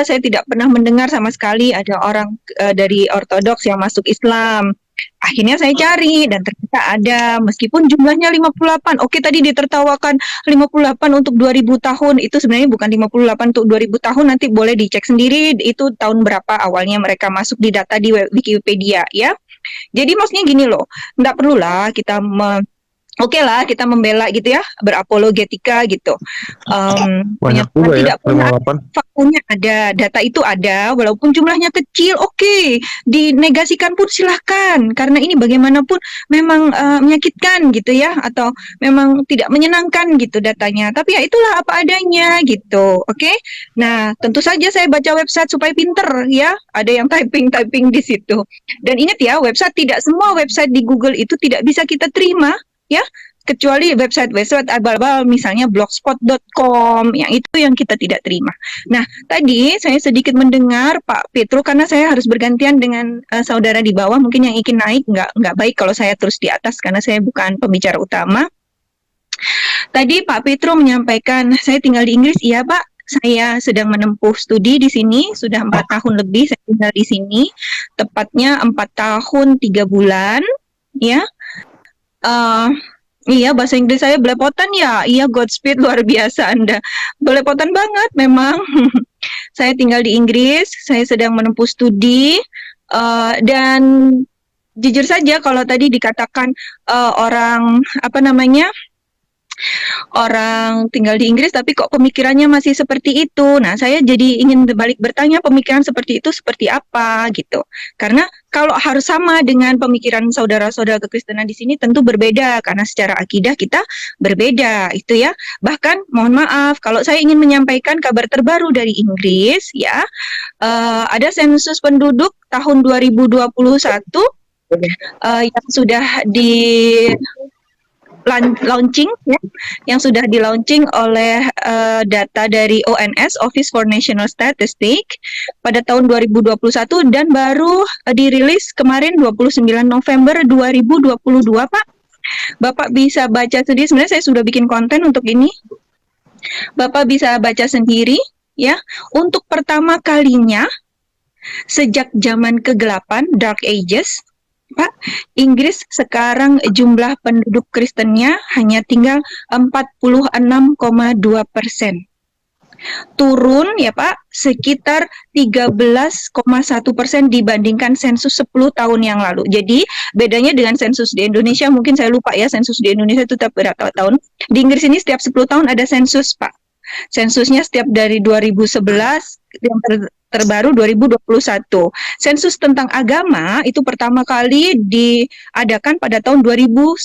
saya tidak pernah mendengar sama sekali ada orang dari Ortodoks yang masuk Islam. Akhirnya saya cari dan ternyata ada, meskipun jumlahnya 58. Oke, tadi ditertawakan 58 untuk 2000 tahun. Itu sebenarnya bukan 58 untuk 2000 tahun, nanti boleh dicek sendiri itu tahun berapa awalnya mereka masuk di data di Wikipedia ya. Jadi maksudnya gini loh, enggak perlulah kita oke lah kita membela gitu ya, berapologetika gitu. Banyak Menyatakan juga ya, tidak pernah 58. faktanya ada, data itu ada, walaupun jumlahnya kecil, oke, dinegasikan pun silahkan, karena ini bagaimanapun memang menyakitkan gitu ya, atau memang tidak menyenangkan gitu datanya, tapi ya itulah apa adanya gitu, oke. Nah, tentu saja saya baca website supaya pinter ya, ada yang typing di situ. Dan ingat ya, tidak semua website di Google itu tidak bisa kita terima, ya, kecuali website abal-abal misalnya blogspot.com yang itu yang kita tidak terima. Nah, tadi saya sedikit mendengar Pak Petro, karena saya harus bergantian dengan saudara di bawah, mungkin yang ingin naik nggak baik kalau saya terus di atas karena saya bukan pembicara utama. Tadi Pak Petro menyampaikan saya tinggal di Inggris. Iya Pak, saya sedang menempuh studi di sini, sudah 4 tahun lebih saya tinggal di sini, tepatnya 4 tahun 3 bulan, ya. Iya, bahasa Inggris saya belepotan ya. Iya, Godspeed, luar biasa Anda. Belepotan banget memang. Saya tinggal di Inggris, saya sedang menempuh studi, dan jujur saja kalau tadi dikatakan orang tinggal di Inggris tapi kok pemikirannya masih seperti itu. Nah, saya jadi ingin balik bertanya, pemikiran seperti itu seperti apa gitu. Karena kalau harus sama dengan pemikiran saudara-saudara kekristenan di sini tentu berbeda karena secara akidah kita berbeda itu ya. Bahkan mohon maaf kalau saya ingin menyampaikan kabar terbaru dari Inggris ya. Ada sensus penduduk tahun 2021 yang sudah launching ya, yang sudah di launching oleh data dari ONS, Office for National Statistics pada tahun 2021 dan baru dirilis kemarin 29 November 2022 Pak. Bapak bisa baca sendiri, sebenarnya saya sudah bikin konten untuk ini. Bapak bisa baca sendiri ya. Untuk pertama kalinya sejak zaman kegelapan Dark Ages, Pak, Inggris sekarang jumlah penduduk Kristennya hanya tinggal 46,2%. Turun ya Pak, sekitar 13,1% dibandingkan sensus 10 tahun yang lalu. Jadi bedanya dengan sensus di Indonesia, mungkin saya lupa ya, sensus di Indonesia itu tiap berapa tahun. Di Inggris ini setiap 10 tahun ada sensus Pak. Sensusnya setiap dari 2011, yang terbaru 2021. Sensus tentang agama itu pertama kali diadakan pada tahun 2001.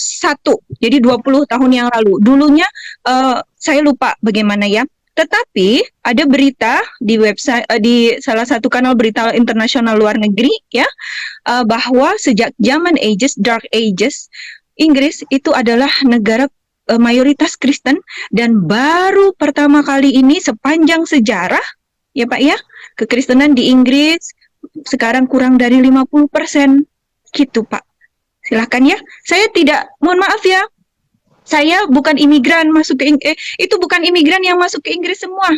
Jadi 20 tahun yang lalu. Dulunya saya lupa bagaimana ya. Tetapi ada berita di website di salah satu kanal berita internasional luar negeri ya, bahwa sejak zaman Dark Ages, Inggris itu adalah negara mayoritas Kristen dan baru pertama kali ini sepanjang sejarah ya Pak ya, kekristenan di Inggris sekarang kurang dari 50% gitu Pak. Silahkan ya. Saya tidak, mohon maaf ya, saya bukan imigran masuk ke itu bukan imigran yang masuk ke Inggris semua.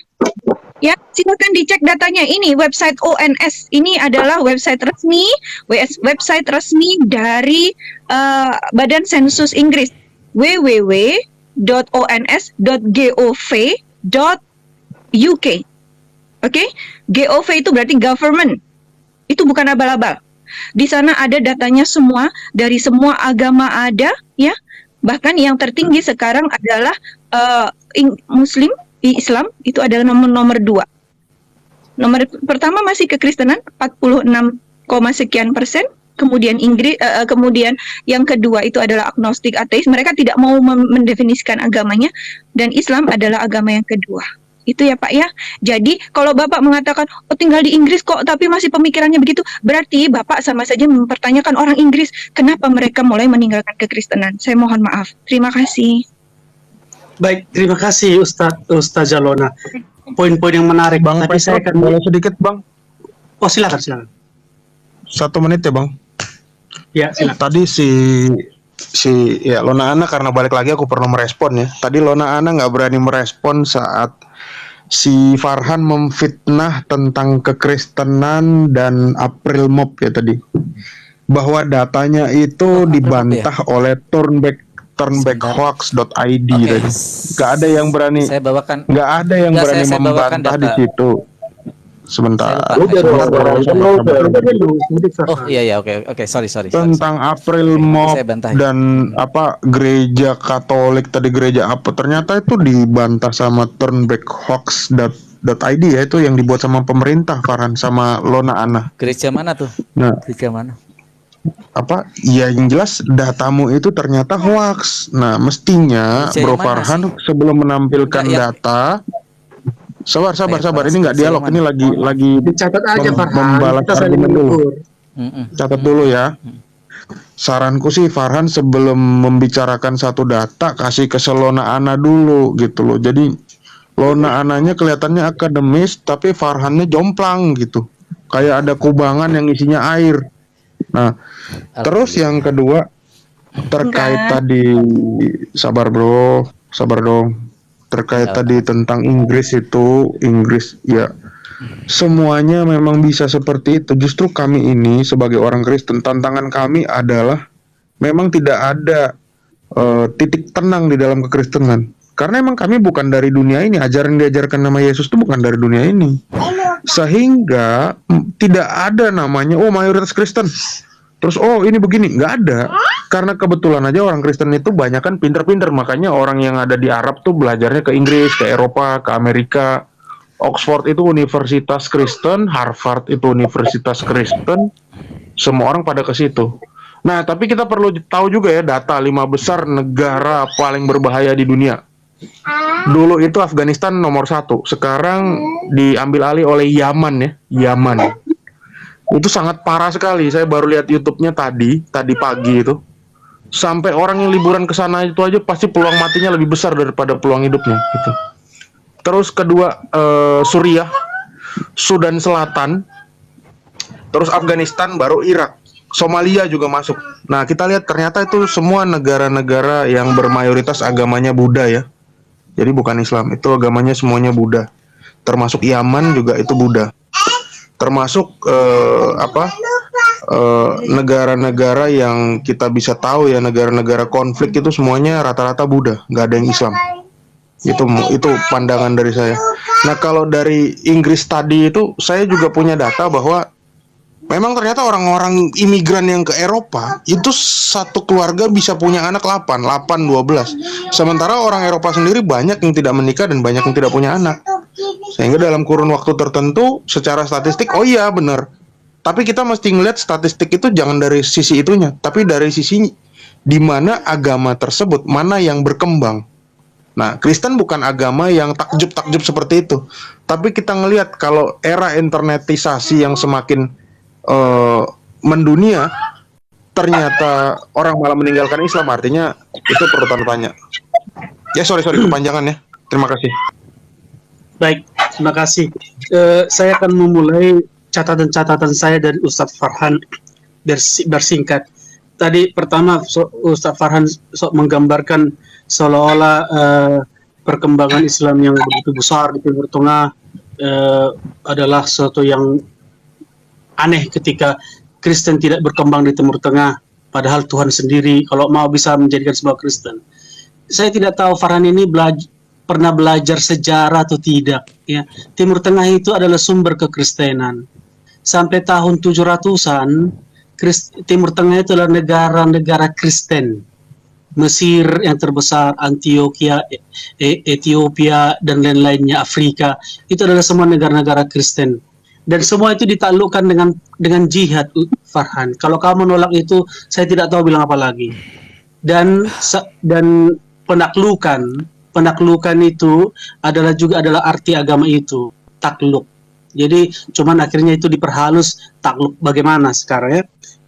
Ya, silakan dicek datanya. Ini website ONS. Ini adalah website resmi dari Badan Sensus Inggris. www.ons.gov.uk. Oke, GOV itu berarti government. Itu bukan abal-abal. Di sana ada datanya semua, dari semua agama ada, ya. Bahkan yang tertinggi sekarang adalah Muslim, Islam, itu adalah nomor 2. Nomor pertama masih kekristenan, 46, sekian persen. Kemudian kemudian yang kedua itu adalah agnostik, ateis. Mereka tidak mau mendefinisikan agamanya. Dan Islam adalah agama yang kedua. Itu ya Pak ya. Jadi kalau Bapak mengatakan tinggal di Inggris kok tapi masih pemikirannya begitu, berarti Bapak sama saja mempertanyakan orang Inggris kenapa mereka mulai meninggalkan kekristenan. Saya mohon maaf. Terima kasih. Baik, terima kasih Ustaz Jalona. Poin-poin yang menarik. Bang, Tapi saya akan boleh sedikit Bang? Oh, silakan. 1 menit ya Bang. Ya, silakan. Tadi si ya Lona Ana, karena balik lagi aku perlu merespon ya. Tadi Lona Ana nggak berani merespon saat si Farhan memfitnah tentang kekristenan dan April Mop ya tadi, bahwa datanya itu dibantah oleh turnbackhoax.id tadi. Gak ada yang berani. Saya bawakan. Gak ada yang berani membantah di situ. sebentar. Saya lupa. Udah Sebentar, dong, bro. berantem Sabar, lo, sabar. Fer. Oh iya oke sorry. Tentang April Oke, nanti Mop saya bantah ya. dan apa gereja Katolik tadi, gereja apa, ternyata itu dibantah sama turnbackhoax.id ya, itu yang dibuat sama pemerintah, Farhan, sama Lona Ana. Gereja mana tuh? Nah, Gereja mana? apa ya, yang jelas datamu itu ternyata hoax. Nah, mestinya Gereja Bro yang mana Farhan sih? sebelum menampilkan Enggak, data, sabar Saya bahas ini nggak gereja dialog, yang ini mana? lagi Dicatat aja Farhan, membalas kita saling argumen dulu. mengukur. Catat dulu ya. Saranku sih Farhan, sebelum membicarakan satu data, kasih ke Lona Ana dulu gitu loh. Jadi Lona Ananya kelihatannya akademis, tapi Farhannya jomplang gitu. Kayak ada kubangan yang isinya air. Nah, terus yang kedua terkait Enggak. tadi, sabar bro, sabar dong. Terkait tadi tentang Inggris ya, semuanya memang bisa seperti itu. Justru kami ini sebagai orang Kristen, tantangan kami adalah memang tidak ada titik tenang di dalam kekristenan. Karena emang kami bukan dari dunia ini, ajaran diajarkan nama Yesus itu bukan dari dunia ini. Sehingga tidak ada namanya, oh mayoritas Kristen, terus oh ini begini, nggak ada. Karena kebetulan aja orang Kristen itu banyak kan pinter-pinter, makanya orang yang ada di Arab tuh belajarnya ke Inggris, ke Eropa, ke Amerika. Oxford itu universitas Kristen, Harvard itu universitas Kristen, semua orang pada ke situ. Nah, tapi kita perlu tahu juga ya data 5 besar negara paling berbahaya di dunia. Dulu itu Afghanistan nomor 1, sekarang diambil alih oleh Yaman ya, Yaman. Itu sangat parah sekali. Saya baru lihat YouTube-nya tadi pagi itu. Sampai orang yang liburan ke sana itu aja pasti peluang matinya lebih besar daripada peluang hidupnya gitu. Terus kedua Suriah, Sudan Selatan, terus Afghanistan, baru Irak, Somalia juga masuk. Nah, kita lihat ternyata itu semua negara-negara yang bermayoritas agamanya Buddha ya. Jadi bukan Islam, itu agamanya semuanya Buddha. Termasuk Yaman juga itu Buddha. Termasuk negara-negara yang kita bisa tahu ya, negara-negara konflik itu semuanya rata-rata Buddha, nggak ada yang Islam. Itu pandangan dari saya. Nah, kalau dari Inggris tadi itu saya juga punya data bahwa memang ternyata orang-orang imigran yang ke Eropa itu satu keluarga bisa punya anak 12. Sementara orang Eropa sendiri banyak yang tidak menikah dan banyak yang tidak punya anak. Sehingga dalam kurun waktu tertentu secara statistik, oh iya benar. Tapi kita mesti ngelihat statistik itu jangan dari sisi itunya, tapi dari sisi di mana agama tersebut, mana yang berkembang. Nah, Kristen bukan agama yang takjub-takjub seperti itu. Tapi kita ngelihat kalau era internetisasi yang semakin mendunia, ternyata orang malah meninggalkan Islam, artinya itu perlu tanda tanya. Ya sorry kepanjangan ya. Terima kasih. Baik, terima kasih. Saya akan memulai catatan-catatan saya dari Ustadz Farhan bersingkat. Tadi pertama Ustadz Farhan menggambarkan seolah-olah perkembangan Islam yang begitu besar di Timur Tengah adalah sesuatu yang aneh ketika Kristen tidak berkembang di Timur Tengah, padahal Tuhan sendiri kalau mau bisa menjadikan sebuah Kristen. Saya tidak tahu Farhan ini pernah belajar sejarah atau tidak ya. Timur Tengah itu adalah sumber kekristenan. Sampai tahun 700-an Timur Tengah itu adalah negara-negara Kristen. Mesir yang terbesar, Antioquia, Ethiopia dan lain-lainnya, Afrika, itu adalah semua negara-negara Kristen. Dan semua itu ditaklukkan dengan jihad, Farhan. Kalau kamu menolak itu, saya tidak tahu bilang apa lagi. Dan penaklukan itu adalah arti agama itu, takluk. Jadi cuman akhirnya itu diperhalus, takluk bagaimana sekarang ya.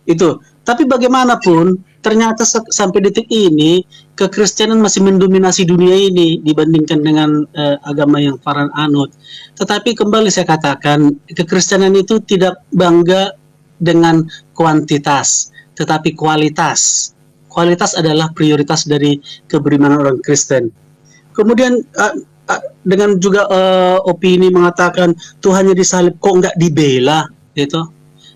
Itu. Tapi bagaimanapun ternyata sampai detik ini kekristenan masih mendominasi dunia ini dibandingkan dengan agama yang Farhan anut. Tetapi kembali saya katakan, kekristenan itu tidak bangga dengan kuantitas, tetapi kualitas. Kualitas adalah prioritas dari keberimanan orang Kristen. Kemudian dengan juga opini mengatakan Tuhannya disalib kok nggak dibela, gitu.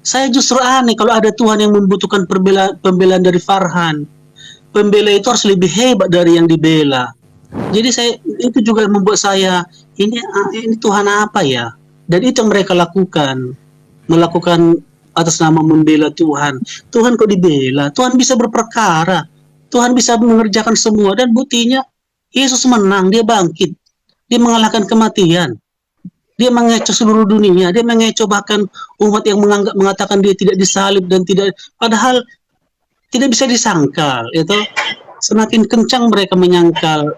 Saya justru aneh kalau ada Tuhan yang membutuhkan pembelaan dari Farhan. Pembela itu harus lebih hebat dari yang dibela. Jadi itu juga membuat saya ini Tuhan apa ya? Dan itu yang mereka melakukan atas nama membela Tuhan. Tuhan kok dibela? Tuhan bisa berperkara. Tuhan bisa mengerjakan semua, dan buktinya Yesus menang, dia bangkit. Dia mengalahkan kematian. Dia mengecoh seluruh dunia, dia mengecoh bahkan umat yang mengatakan dia tidak disalib dan tidak, padahal tidak bisa disangkal, itu semakin kencang mereka menyangkal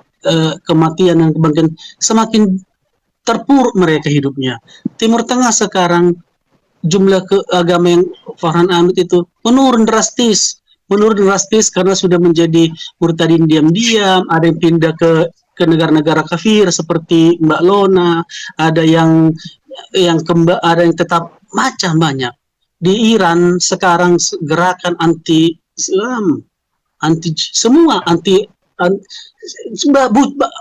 kematian dan kebangkitan, semakin terpuruk mereka hidupnya. Timur Tengah sekarang jumlah agama yang Farhan Ahmad itu menurun drastis karena sudah menjadi murtadin diam-diam, ada yang pindah ke negara-negara kafir seperti Mbak Lona, ada yang ada yang tetap macam banyak. Di Iran sekarang gerakan anti Islam,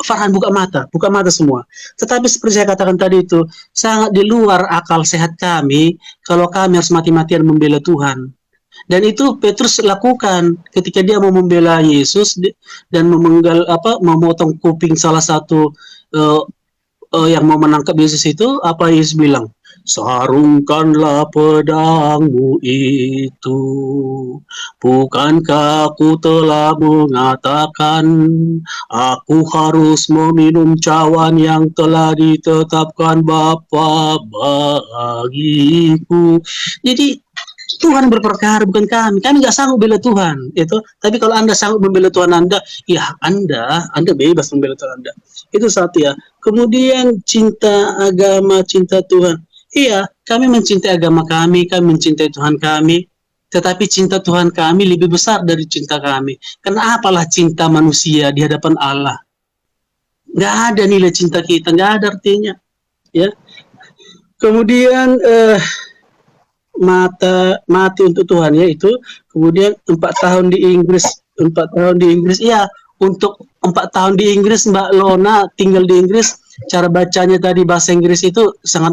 Farhan buka mata semua. Tetapi seperti saya katakan tadi itu sangat di luar akal sehat kami kalau kami harus mati-matian membela Tuhan. Dan itu Petrus lakukan ketika dia mau membela Yesus dan memotong kuping salah satu yang mau menangkap Yesus itu. Apa Yesus bilang? Sarungkanlah pedangmu itu. Bukankah aku telah mengatakan aku harus meminum cawan yang telah ditetapkan Bapa bagiku. Jadi Tuhan berperkara, bukan kami. Kami nggak sanggup bela Tuhan, itu. Tapi kalau Anda sanggup membela Tuhan Anda, ya Anda bebas membela Tuhan Anda. Itu satu ya. Kemudian cinta agama, cinta Tuhan. Iya, kami mencintai agama kami mencintai Tuhan kami. Tetapi cinta Tuhan kami lebih besar dari cinta kami. Karena apalah cinta manusia di hadapan Allah? Nggak ada nilai cinta kita, nggak ada artinya. Ya. Kemudian mati untuk Tuhan, yaitu kemudian 4 tahun di Inggris, ya. Untuk 4 tahun di Inggris, Mbak Lona tinggal di Inggris, cara bacanya tadi bahasa Inggris itu sangat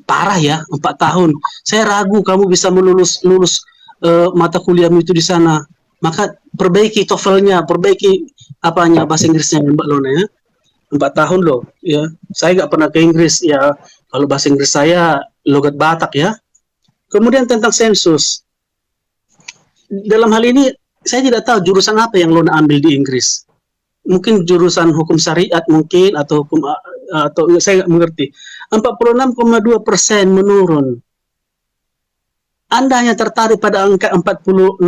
parah ya. 4 tahun saya ragu kamu bisa lulus mata kuliahmu itu di sana. Maka perbaiki TOEFL-nya, perbaiki bahasa Inggrisnya Mbak Lona ya. 4 tahun loh ya. Saya nggak pernah ke Inggris ya, kalau bahasa Inggris saya logat Batak ya. Kemudian tentang sensus. Dalam hal ini saya tidak tahu jurusan apa yang Lona ambil di Inggris. Mungkin jurusan hukum syariat mungkin, atau hukum, atau saya nggak mengerti. 46,2% menurun. Anda hanya tertarik pada angka 46,2%.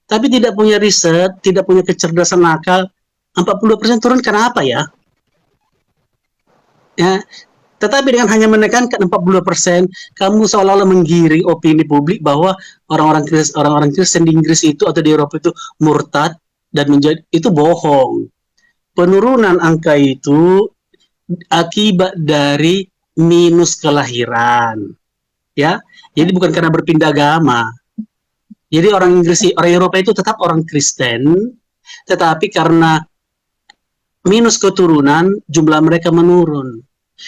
Tapi tidak punya riset, tidak punya kecerdasan akal. 40% turun karena apa ya? Ya. Tetapi dengan hanya menekankan 42%, kamu seolah-olah menggiring opini publik bahwa orang-orang Kristen di Inggris itu atau di Eropa itu murtad dan itu bohong. Penurunan angka itu akibat dari minus kelahiran. Ya. Jadi bukan karena berpindah agama. Jadi orang Eropa itu tetap orang Kristen, tetapi karena minus keturunan jumlah mereka menurun.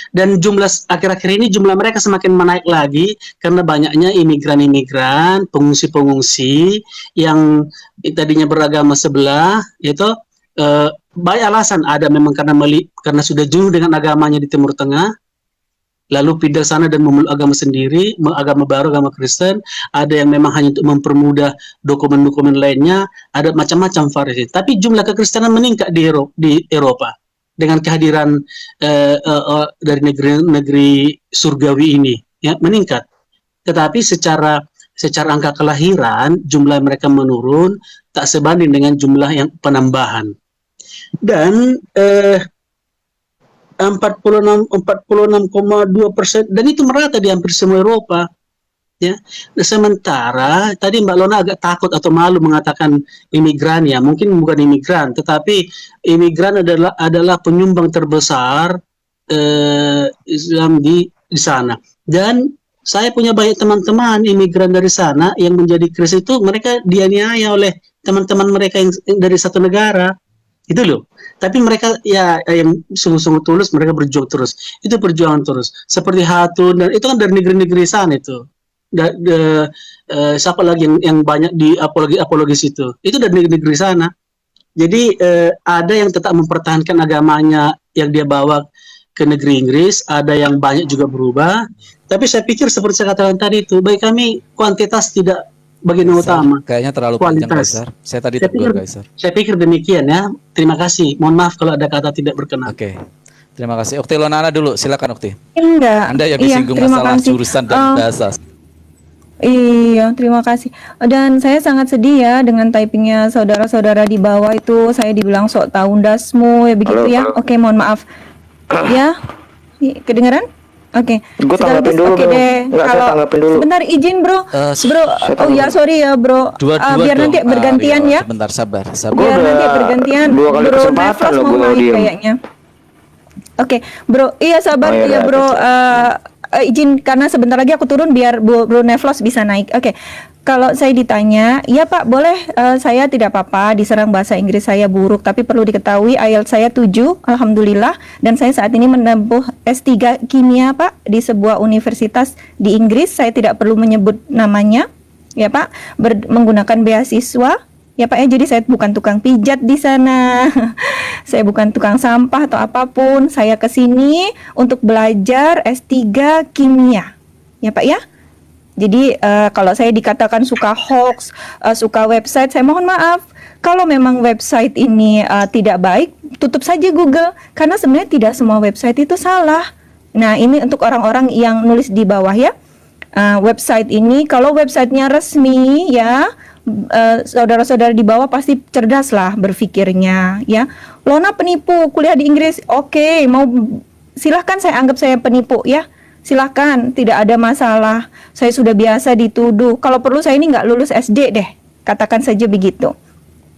Dan akhir-akhir ini jumlah mereka semakin menaik lagi karena banyaknya imigran-imigran, pengungsi-pengungsi yang tadinya beragama sebelah, yaitu banyak alasan. Ada memang karena sudah jenuh dengan agamanya di Timur Tengah, lalu pindah sana dan memeluk agama sendiri, agama baru, agama Kristen. Ada yang memang hanya untuk mempermudah dokumen-dokumen lainnya, ada macam-macam variasi. Tapi jumlah kekristenan meningkat di Eropa. Dengan kehadiran dari negeri surgawi ini, ya, meningkat. Tetapi secara angka kelahiran jumlah mereka menurun, tak sebanding dengan jumlah yang penambahan. Dan 46,2%, dan itu merata di hampir semua Eropa. Ya. Sementara tadi Mbak Lona agak takut atau malu mengatakan imigran, ya mungkin bukan imigran, tetapi imigran adalah penyumbang terbesar Islam di sana. Dan saya punya banyak teman-teman imigran dari sana yang menjadi Kristen itu, mereka dianiaya oleh teman-teman mereka yang dari satu negara. Itu loh. Tapi mereka ya yang sungguh-sungguh tulus, mereka berjuang terus. Itu perjuangan terus. Seperti Hatun, dan itu kan dari negeri-negeri sana itu. Siapa lagi yang banyak di apologis itu dari negeri sana. Jadi ada yang tetap mempertahankan agamanya yang dia bawa ke negeri Inggris, ada yang banyak juga berubah. Tapi saya pikir seperti saya katakan tadi itu, bagi kami kuantitas tidak bagian utama. Kayaknya terlalu panjang, Kualitas. Kaisar. Saya tadi Saya tegur, pikir, Kaisar. saya pikir demikian ya. Terima kasih. Mohon maaf kalau ada kata tidak berkenan. Oke. Terima kasih. Ukti Lonana dulu, silakan Ukti. Enggak. Anda yang Iya, disinggung terima masalah kasih. jurusan dan bahasa. Iya, terima kasih. Dan saya sangat sedih ya dengan typingnya saudara-saudara di bawah itu. Saya dibilang sok tahu ndasmu ya begitu Halo, ya. halo. Oke, mohon maaf. Ya, kedengaran? Oke. Gue tanggapin Sekaligus, dulu oke bro. deh. Enggak, saya tanggapin dulu. Sebentar izin bro. Bro, oh ya sorry ya bro. Dua-dua Biar dong, nanti bergantian Rio. ya. Sebentar, sabar. Gua Biar udah nanti bergantian. 2 kali Bro kesempatan Nefros loh mau gue naik diem. kayaknya. Oke, bro. Iya sabar Oh, iya, ya udah, bro. oke. Izin karena sebentar lagi aku turun biar bro Neflos bisa naik. Oke. Kalau saya ditanya, ya Pak, boleh saya tidak apa-apa diserang bahasa Inggris saya buruk, tapi perlu diketahui IELTS saya 7, alhamdulillah, dan saya saat ini menempuh S3 kimia Pak di sebuah universitas di Inggris. Saya tidak perlu menyebut namanya, ya Pak, menggunakan beasiswa. Ya Pak ya, jadi saya bukan tukang pijat di sana. Saya bukan tukang sampah atau apapun. Saya ke sini untuk belajar S3 kimia. Ya Pak ya. Jadi kalau saya dikatakan suka hoax, suka website, saya mohon maaf. Kalau memang website ini tidak baik, tutup saja Google. Karena sebenarnya tidak semua website itu salah. Nah, ini untuk orang-orang yang nulis di bawah ya. Website ini, kalau websitenya resmi ya, saudara-saudara di bawah pasti cerdas lah berpikirnya ya. Lona penipu kuliah di Inggris, oke, mau silahkan saya anggap saya penipu ya. Silahkan, tidak ada masalah. Saya sudah biasa dituduh. Kalau perlu saya ini nggak lulus SD deh, katakan saja begitu.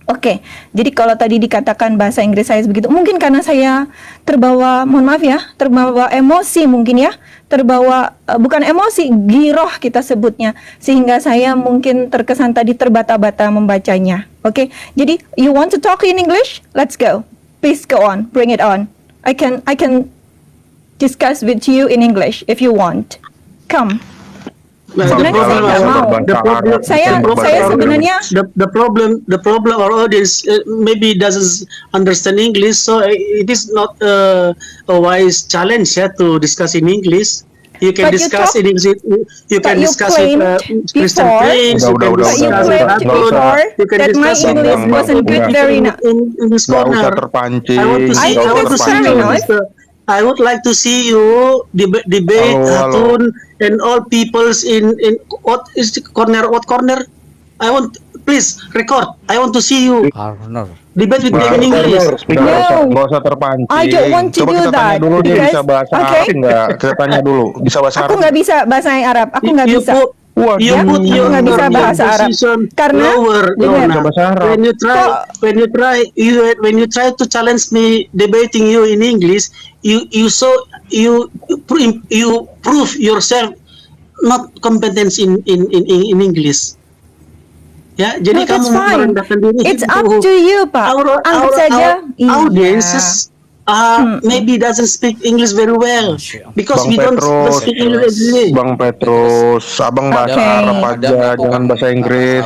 Oke, jadi kalau tadi dikatakan bahasa Inggris saya begitu, mungkin karena saya terbawa, mohon maaf ya, terbawa emosi mungkin ya, terbawa bukan emosi, giroh kita sebutnya, sehingga saya mungkin terkesan tadi terbata-bata membacanya. Oke, jadi you want to talk in English? Let's go. Please go on, bring it on. I can discuss with you in English if you want. Come. Sebenarnya saya nggak mau. Saya sebenarnya the problem our audience maybe doesn't understand English, so it is not a wise challenge to discuss in English. You can But you discuss talk- in English. You can but you discuss with claimed Christian before- friends. You can Udah, But you discuss with claimed Atul. before You can that my discuss English Bang, wasn't good udah. very enough. in this Nggak usah corner. terpancing. I want to see. I think that's fair enough. I would like to see you debate Halo. Hatun and all peoples in what is the corner? What corner? I want, please record. I want to see you Corner. debate with them in English. Nggak usah terpancing. I don't want to Coba do kita tanya that, dulu dia because- bisa bahasa okay. Arab nggak? Kita tanya dulu. Bisa bahasa Aku Arab? nggak bisa bahasa Arab. Aku nggak You bisa. put, Wah, you ya, put aku your, nggak bisa your bahasa Arab. position Karena, lower, dengar. Lona. Bahasa Arab. When you try to challenge me debating you in English, you prove yourself not competence in English. Ya, jadi No, that's kamu fine. merendahkan diri. It's up to you, Pak. Anggap saja. Iya. Audiences maybe doesn't speak English very well because Bang we don't Petrus, speak English every day. Bang Petrus, abang bahasa Oke. Arab aja, jangan bahasa Inggris.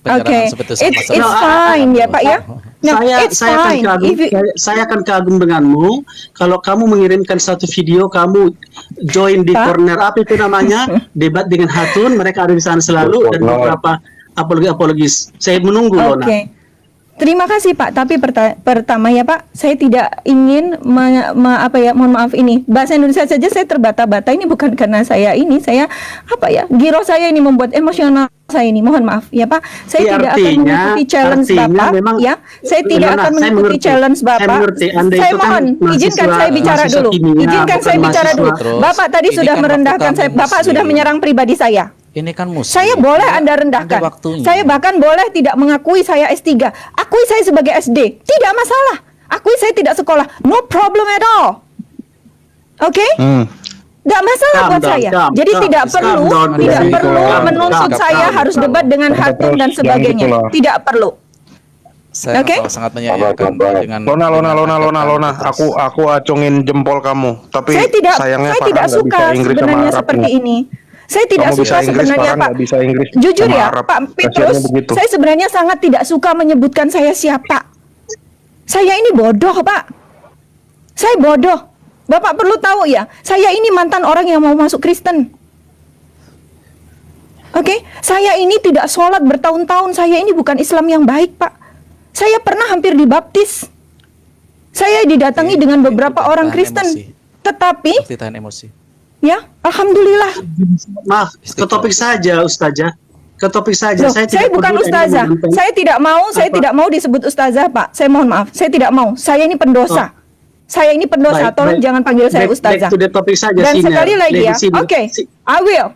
Oke, it's fine ya Pak ya. No, it's saya akan fine. kagum, If you- saya akan kagum denganmu kalau kamu mengirimkan satu video kamu join di Pak? corner apa itu namanya debat dengan Hatun, mereka ada di sana selalu dan beberapa apologis. Saya menunggu Oke. Lona. Terima kasih Pak, tapi pertama ya Pak, saya tidak ingin mohon maaf ini bahasa Indonesia saja saya terbata-bata, ini bukan karena saya giro saya ini membuat emosional saya ini, mohon maaf ya Pak, saya Iya, tidak akan mengikuti challenge Bapak memang- ya, saya tidak Lona, akan saya mengikuti mengerti. challenge Saya Bapak, mengerti. Anda saya itu kan mohon izinkan mahasiswa- saya bicara mahasiswa dulu, kimia, izinkan saya bukan bicara dulu, mahasiswa- Bapak tadi Ini sudah kan merendahkan waktu saya, kamu Bapak sudah muslim. menyerang pribadi saya. Ini kan muslim. Saya boleh Anda Ada rendahkan. waktunya. Saya bahkan boleh tidak mengakui saya S3. Akui saya sebagai SD. Tidak masalah. Akui saya tidak sekolah. No problem at all. Oke? Tidak masalah Calm buat down, saya. calm, Jadi calm, tidak calm perlu down, tidak calm, perlu calm, menuntut calm, saya calm, harus calm. debat dengan Calm, Hatun dan jangan sebagainya. gitu loh. Tidak perlu. Saya Oke. sangat menyayangkan dengan Lona. Aku acungin jempol kamu. Tapi sayangnya saya Farhan tidak nggak suka bisa Inggris sama sebenarnya Arab seperti nih. ini. Saya tidak Kamu bisa suka Inggris, sebenarnya Farhan Pak. nggak bisa Inggris Jujur sama ya Arab. Pak Petrus, Kasihannya begitu. saya sebenarnya sangat tidak suka menyebutkan saya siapa. Saya ini bodoh Pak. Saya bodoh. Bapak perlu tahu ya, saya ini mantan orang yang mau masuk Kristen. Oke, saya ini tidak sholat bertahun-tahun. Saya ini bukan Islam yang baik, Pak. Saya pernah hampir dibaptis. Saya didatangi dengan beberapa Tahan orang Kristen. emosi. Tetapi, Tahan emosi. ya, alhamdulillah. Maaf, ke topik saja Ustazah. Ke topik saja. Loh, saya tidak bukan peduli ustazah. Anda menentang. Saya tidak mau disebut ustazah, Pak. Saya mohon maaf. Saya tidak mau. Saya ini pendosa. Saya ini pendosa. Baik, Tolong baik. jangan panggil saya Back ustazah. to the topic saja. Dan Sina. sekali lagi ya. Lady Sina. Oke,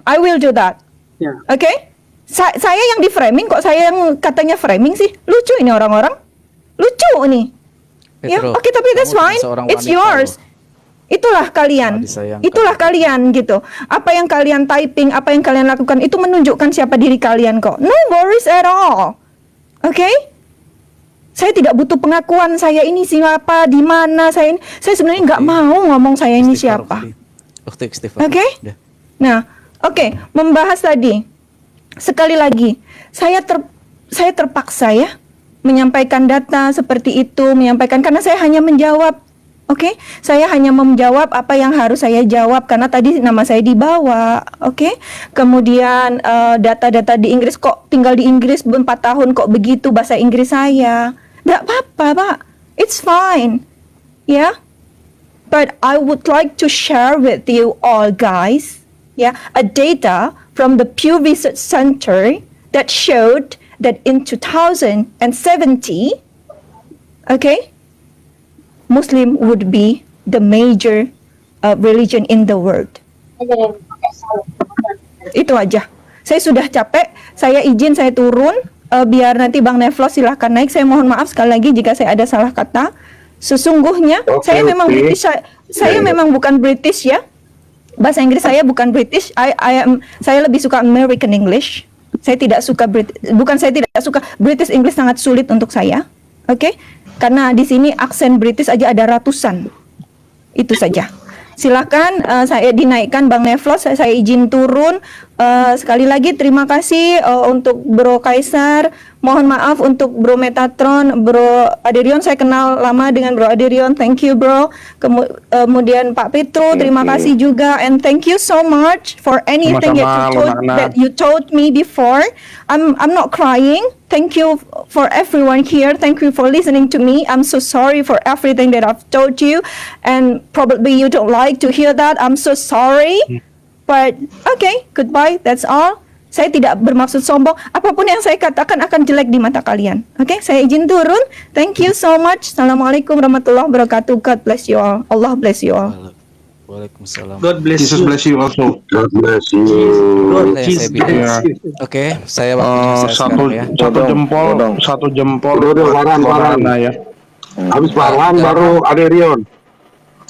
I will do that. Ya. Oke? Saya yang di framing, kok saya yang katanya framing sih? Lucu ini orang-orang. Lucu nih. Ya, Petro, oke, tapi that's kamu fine. seorang It's wanita yours. loh. Itulah kalian. Sangat disayangkan. Itulah kalian gitu. Apa yang kalian typing, apa yang kalian lakukan itu menunjukkan siapa diri kalian kok. No worries at all. Oke? Saya tidak butuh pengakuan saya ini siapa, di mana saya ini. Saya sebenarnya nggak mau ngomong saya ini Istighfar, siapa. Ukti istighfar. Oke? Udah. Nah, oke, membahas tadi. Sekali lagi, saya terpaksa ya menyampaikan data seperti itu, menyampaikan karena saya hanya menjawab. Oke, saya hanya menjawab apa yang harus saya jawab karena tadi nama saya dibawa. Oke, kemudian data-data di Inggris kok tinggal di Inggris 4 tahun kok begitu bahasa Inggris saya. Nggak apa-apa, Pak. It's fine. Ya. But I would like to share with you all guys, a data from the Pew Research Center that showed that in 2070, Muslim would be the major religion in the world. Itu aja. Saya sudah capek. Saya izin saya turun. Biar nanti Bang Nevlos silahkan naik. Saya mohon maaf sekali lagi jika saya ada salah kata. Sesungguhnya saya memang British. Saya memang bukan British ya. Bahasa Inggris saya bukan British. Saya lebih suka American English. Saya tidak suka British English sangat sulit untuk saya. Oke? Karena di sini aksen British aja ada ratusan. Itu saja. Silakan saya dinaikkan Bang Nevlos, saya izin turun. Sekali lagi terima kasih untuk Bro Kaisar. Mohon maaf untuk Bro Metatron, Bro Aderion, saya kenal lama dengan Bro Aderion. Thank you, Bro. Kemudian Pak Petro, terima kasih juga, and thank you so much for anything that you told me before. I'm not crying. Thank you for everyone here. Thank you for listening to me. I'm so sorry for everything that I've told you, and probably you don't like to hear that. I'm so sorry. But okay, goodbye. That's all. Saya tidak bermaksud sombong. Apapun yang saya katakan akan jelek di mata kalian. Oke, saya izin turun. Thank you so much. Assalamualaikum warahmatullahi wabarakatuh. God bless you all. Allah bless you all. Waalaikumsalam. God bless Jesus you. bless you also. God bless you. God Saya Jesus bilang. bless you. Oke, saya waktunya saya Satu sekarang ya. satu jempol Udah, Farhan. Farhana ya. Habis Farhan baru Aderion.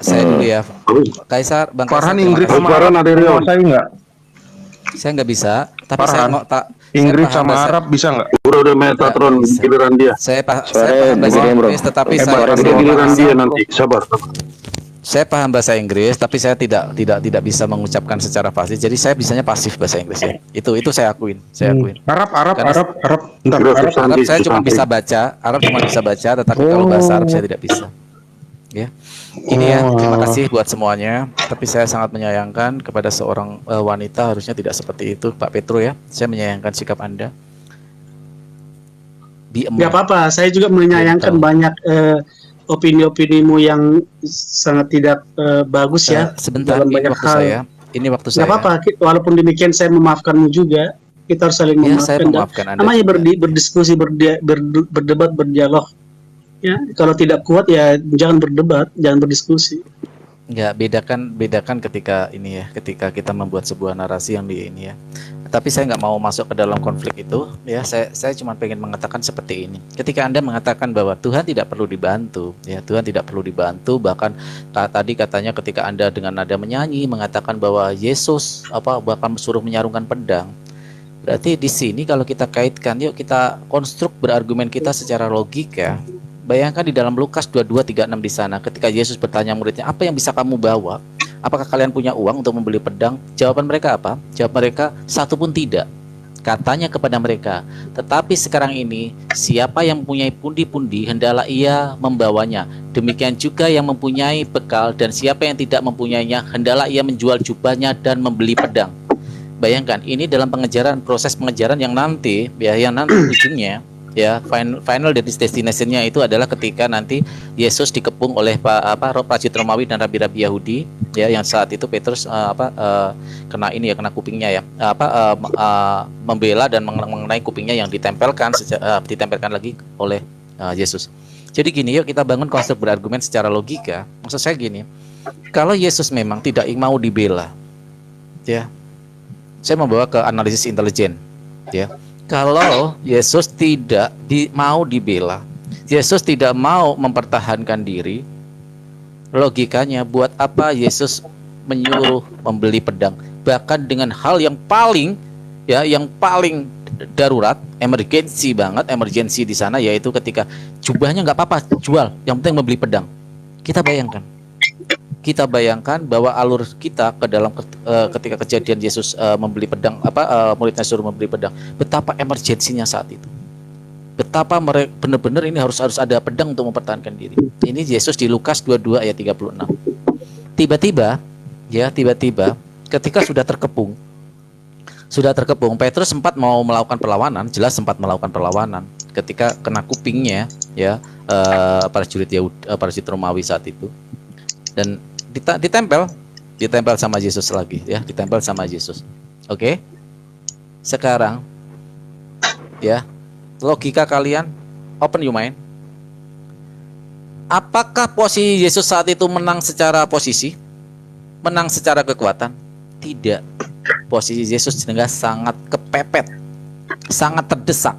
Saya dulu ya. Kaisar, Bang Farhan Kaisar, Inggris terima kasih. sama Farhan Arab ada Rio. menguasai nggak? Saya nggak bisa, tapi Farhan. saya mau tak Inggris saya paham sama bahasa- Arab bisa nggak? Udah Metatron Bisa. giliran dia. Saya Suara paham bahasa begini, bro. Inggris, tetapi Hebat, saya dia giliran dia nanti. Sabar. saya paham bahasa Inggris, tapi saya tidak bisa mengucapkan secara fasih. Jadi saya bisanya pasif bahasa Inggris ya. Itu saya akuin, Arab. Karena- Bentar, Udah, Arab. susah. Arab saya cuma Substantif. bisa baca, tetapi kalau bahasa Arab saya tidak bisa. Ya. Ini ya, terima kasih buat semuanya. Tapi saya sangat menyayangkan kepada seorang wanita harusnya tidak seperti itu, Pak Petro ya. Saya menyayangkan sikap Anda. Gak apa-apa, saya juga menyayangkan Betul. banyak opini-opinimu yang sangat tidak bagus ya Sebentar, dalam ini banyak waktu hal. saya. Ini waktu Gak saya. apa-apa, walaupun demikian saya memaafkanmu juga. Kita harus saling Ya, memaafkan. saya dan memaafkan Anda namanya juga. berdiskusi, berdebat, berdialog. Ya, kalau tidak kuat ya jangan berdebat, jangan berdiskusi. Enggak, bedakan ketika ini ya, ketika kita membuat sebuah narasi yang di ini ya. Tapi saya nggak mau masuk ke dalam konflik itu ya. Saya cuma pengen mengatakan seperti ini. Ketika Anda mengatakan bahwa Tuhan tidak perlu dibantu, ya Tuhan tidak perlu dibantu. Bahkan tadi katanya ketika Anda dengan nada menyanyi mengatakan bahwa Yesus bahkan suruh menyarungkan pedang. Berarti di sini kalau kita kaitkan, yuk kita konstruk berargumen kita secara logika. Bayangkan di dalam Lukas 22:36 di sana, ketika Yesus bertanya muridnya, apa yang bisa kamu bawa? Apakah kalian punya uang untuk membeli pedang? Jawaban mereka apa? Jawab mereka, satu pun tidak. Katanya kepada mereka, tetapi sekarang ini siapa yang mempunyai pundi-pundi hendaklah ia membawanya. Demikian juga yang mempunyai bekal, dan siapa yang tidak mempunyainya hendaklah ia menjual jubahnya dan membeli pedang. Bayangkan, ini dalam proses pengejaran yang nanti ujungnya ya, final destination-nya itu adalah ketika nanti Yesus dikepung oleh prajurit Romawi dan rabi-rabi Yahudi ya, yang saat itu Petrus kena kupingnya ya, membela dan mengenai kupingnya yang ditempelkan lagi oleh Yesus. Jadi gini, yuk kita bangun konstruk berargumen secara logika. Maksud saya gini, kalau Yesus memang tidak mau dibela ya, saya membawa ke analisis intelijen ya. Kalau Yesus tidak mau dibela, Yesus tidak mau mempertahankan diri, logikanya buat apa Yesus menyuruh membeli pedang? Bahkan dengan hal yang paling darurat, emergensi di sana, yaitu ketika jubahnya nggak apa-apa, jual, yang penting membeli pedang. Kita bayangkan bahwa alur kita ke dalam ketika kejadian Yesus membeli pedang, muridnya suruh membeli pedang, betapa emergensinya saat itu, betapa mereka benar-benar ini harus ada pedang untuk mempertahankan diri. Ini Yesus di Lukas 22 ayat 36. Tiba-tiba ketika sudah terkepung, Petrus sempat mau melakukan perlawanan, ketika kena kupingnya ya, prajurit Romawi saat itu, dan ditempel sama Yesus lagi ya, Oke. Sekarang ya, logika kalian, open your mind. Apakah posisi Yesus saat itu menang secara posisi? Menang secara kekuatan? Tidak. Posisi Yesus sangat kepepet, sangat terdesak.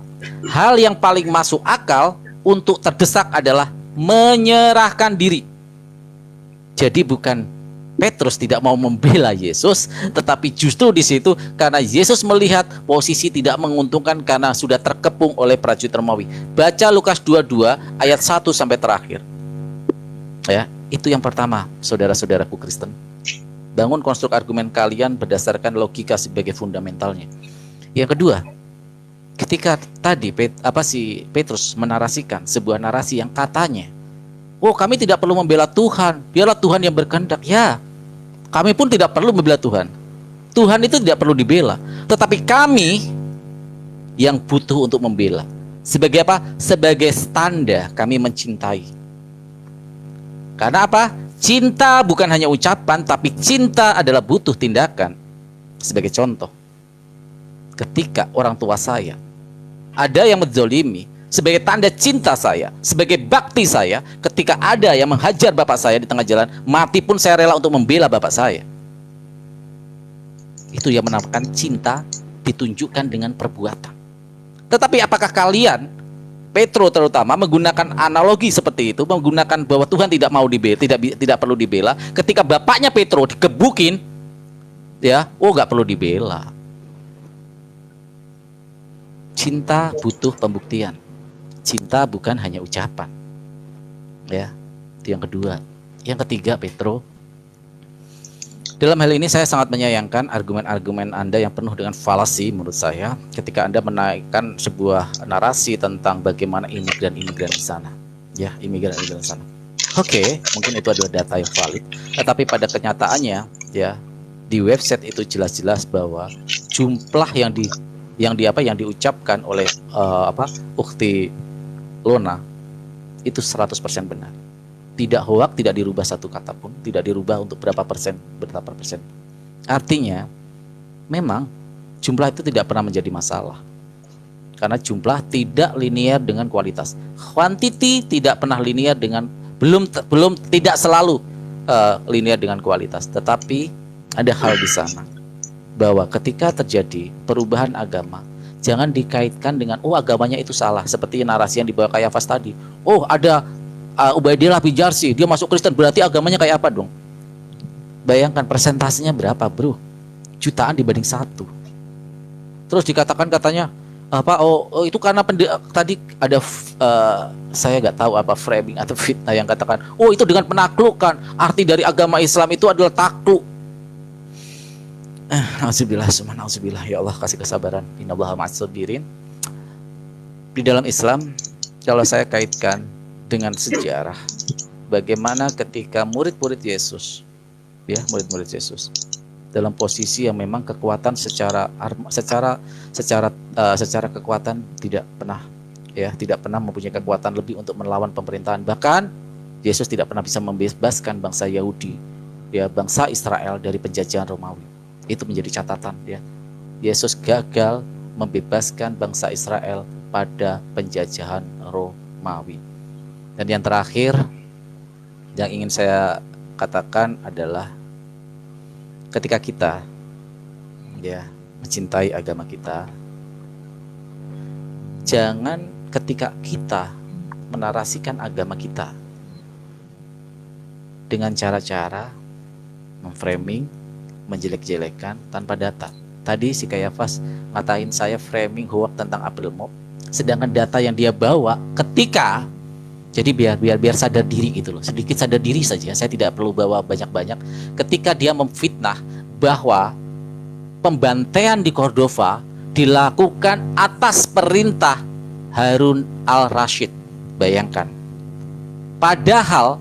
Hal yang paling masuk akal untuk terdesak adalah menyerahkan diri. Jadi bukan Petrus tidak mau membela Yesus, tetapi justru di situ karena Yesus melihat posisi tidak menguntungkan karena sudah terkepung oleh prajurit Romawi. Baca Lukas 22 ayat 1 sampai terakhir. Ya, itu yang pertama, saudara-saudaraku Kristen. Bangun konstruk argumen kalian berdasarkan logika sebagai fundamentalnya. Yang kedua, ketika tadi Petrus menarasikan sebuah narasi yang katanya, oh, kami tidak perlu membela Tuhan, biarlah Tuhan yang berkehendak. Ya, kami pun tidak perlu membela Tuhan. Tuhan itu tidak perlu dibela, tetapi kami yang butuh untuk membela. Sebagai apa? Sebagai tanda kami mencintai. Karena apa? Cinta bukan hanya ucapan, tapi cinta adalah butuh tindakan. Sebagai contoh, ketika orang tua saya ada yang menzolimi, sebagai tanda cinta saya, sebagai bakti saya, ketika ada yang menghajar bapak saya di tengah jalan, mati pun saya rela untuk membela bapak saya. Itu yang menamakan cinta ditunjukkan dengan perbuatan. Tetapi apakah kalian, Petro terutama, menggunakan analogi seperti itu, menggunakan bahwa Tuhan tidak mau dibela, tidak perlu dibela, ketika bapaknya Petro digebukin, ya, oh nggak perlu dibela. Cinta butuh pembuktian. Cinta bukan hanya ucapan. Ya, itu yang kedua. Yang ketiga, Petro. Dalam hal ini saya sangat menyayangkan argumen-argumen Anda yang penuh dengan falasi menurut saya ketika Anda menaikkan sebuah narasi tentang bagaimana imigran-imigran di sana. Ya, imigran-imigran di sana. Oke, mungkin itu adalah data yang valid, tetapi pada kenyataannya ya, di website itu jelas-jelas bahwa jumlah yang diucapkan oleh Ukhti Lona itu 100% benar. Tidak hoak, tidak dirubah satu kata pun, tidak dirubah untuk berapa persen. Artinya memang jumlah itu tidak pernah menjadi masalah, karena jumlah tidak linear dengan kualitas. Quantity tidak pernah linear dengan tidak selalu linear dengan kualitas. Tetapi ada hal di sana bahwa ketika terjadi perubahan agama, jangan dikaitkan dengan agamanya itu salah, seperti narasi yang dibawa Kayafas tadi. Oh, ada Ubaidillah bin Jarsi, dia masuk Kristen, berarti agamanya kayak apa dong? Bayangkan persentasenya berapa, bro? Jutaan dibanding 1. Terus dikatakan katanya itu karena tadi ada saya nggak tahu apa framing atau fitnah yang katakan, oh itu dengan penaklukan, arti dari agama Islam itu adalah takluk. Auzubillah, ya Allah kasih kesabaran. Innallaha ma'as sabirin. Di dalam Islam, kalau saya kaitkan dengan sejarah, bagaimana ketika murid-murid Yesus, ya murid-murid Yesus, dalam posisi yang memang kekuatan secara kekuatan tidak pernah mempunyai kekuatan lebih untuk melawan pemerintahan. Bahkan Yesus tidak pernah bisa membebaskan bangsa Yahudi, ya bangsa Israel dari penjajahan Romawi. Itu menjadi catatan, ya. Yesus gagal membebaskan bangsa Israel pada penjajahan Romawi. Dan yang terakhir yang ingin saya katakan adalah ketika kita mencintai agama kita, jangan ketika kita menarasikan agama kita dengan cara-cara memframing, menjelek-jelekan tanpa data. Tadi si Kayafas ngatain saya framing hoax tentang April Mop, sedangkan data yang dia bawa ketika, jadi biar sadar diri gitu loh, sedikit sadar diri saja, saya tidak perlu bawa banyak-banyak. Ketika dia memfitnah bahwa pembantaian di Cordova dilakukan atas perintah Harun al-Rashid, bayangkan. Padahal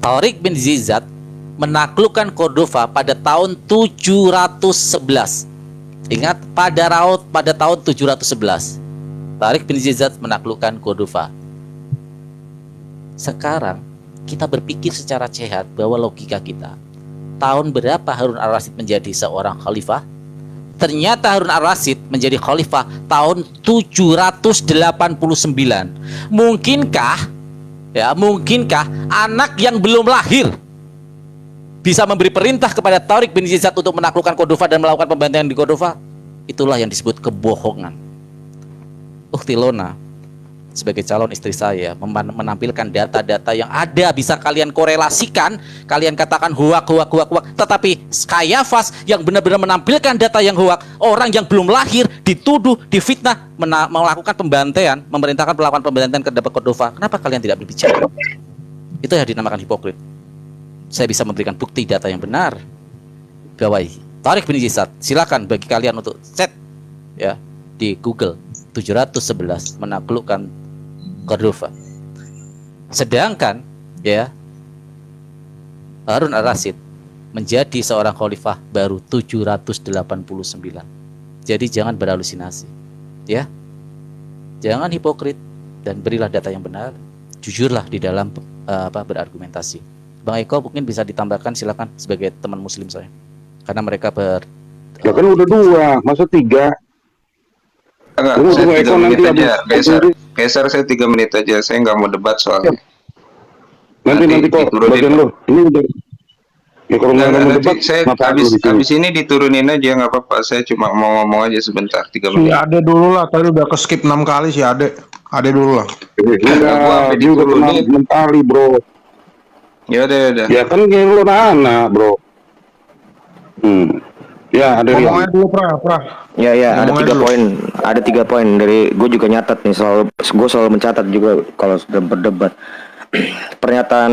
Tariq bin Ziyad menaklukkan Cordova pada tahun 711. Ingat, pada tahun 711 Tariq bin Ziyad menaklukkan Cordova. Sekarang kita berpikir secara sehat bahwa logika kita, tahun berapa Harun al-Rashid menjadi seorang khalifah? Ternyata Harun al-Rashid menjadi khalifah tahun 789. Mungkinkah anak yang belum lahir bisa memberi perintah kepada Tariq bin Ziyad untuk menaklukkan Cordova dan melakukan pembantaian di Cordova? Itulah yang disebut kebohongan. Ukhti Lona sebagai calon istri saya menampilkan data-data yang ada, bisa kalian korelasikan, kalian katakan huak. Tetapi Kayafas yang benar-benar menampilkan data yang huak, orang yang belum lahir dituduh, difitnah, melakukan pembantaian, memerintahkan melakukan pembantaian terhadap Cordova. Kenapa kalian tidak berbicara? Itu yang dinamakan hipokrit. Saya bisa memberikan bukti data yang benar. Gawai Tariq bin Ziyad, silakan bagi kalian untuk cek di Google, 711 menaklukkan Cordova. Sedangkan Harun al-Rashid menjadi seorang khalifah baru 789. Jadi jangan berhalusinasi, jangan hipokrit, dan berilah data yang benar, jujurlah di dalam berargumentasi. Bang Eko mungkin bisa ditambahkan, silakan, sebagai teman muslim saya, karena mereka Ya kan udah 2, masa 3? Enggak, saya 3 menit aja. Geser saya 3 menit aja. Saya nggak mau debat soalnya. Nanti kok bagian lo. Ini udah. Ya kalau nggak mau debat, saya habis ini diturunin aja, nggak apa-apa. Saya cuma mau ngomong aja sebentar, 3 menit. Si Ade dulu lah, tadi udah ke skip 6 kali si Ade. Ade dulu lah. Gua sampai diturunin mentari, bro. Ya udah. Ya kan kayak lo anak, bro. Ya, ada Ngomongnya dulu, Pra. Ya, ada 3 poin. Ada 3 poin dari gue juga nyatat nih, gue selalu mencatat juga kalau sudah berdebat. Pernyataan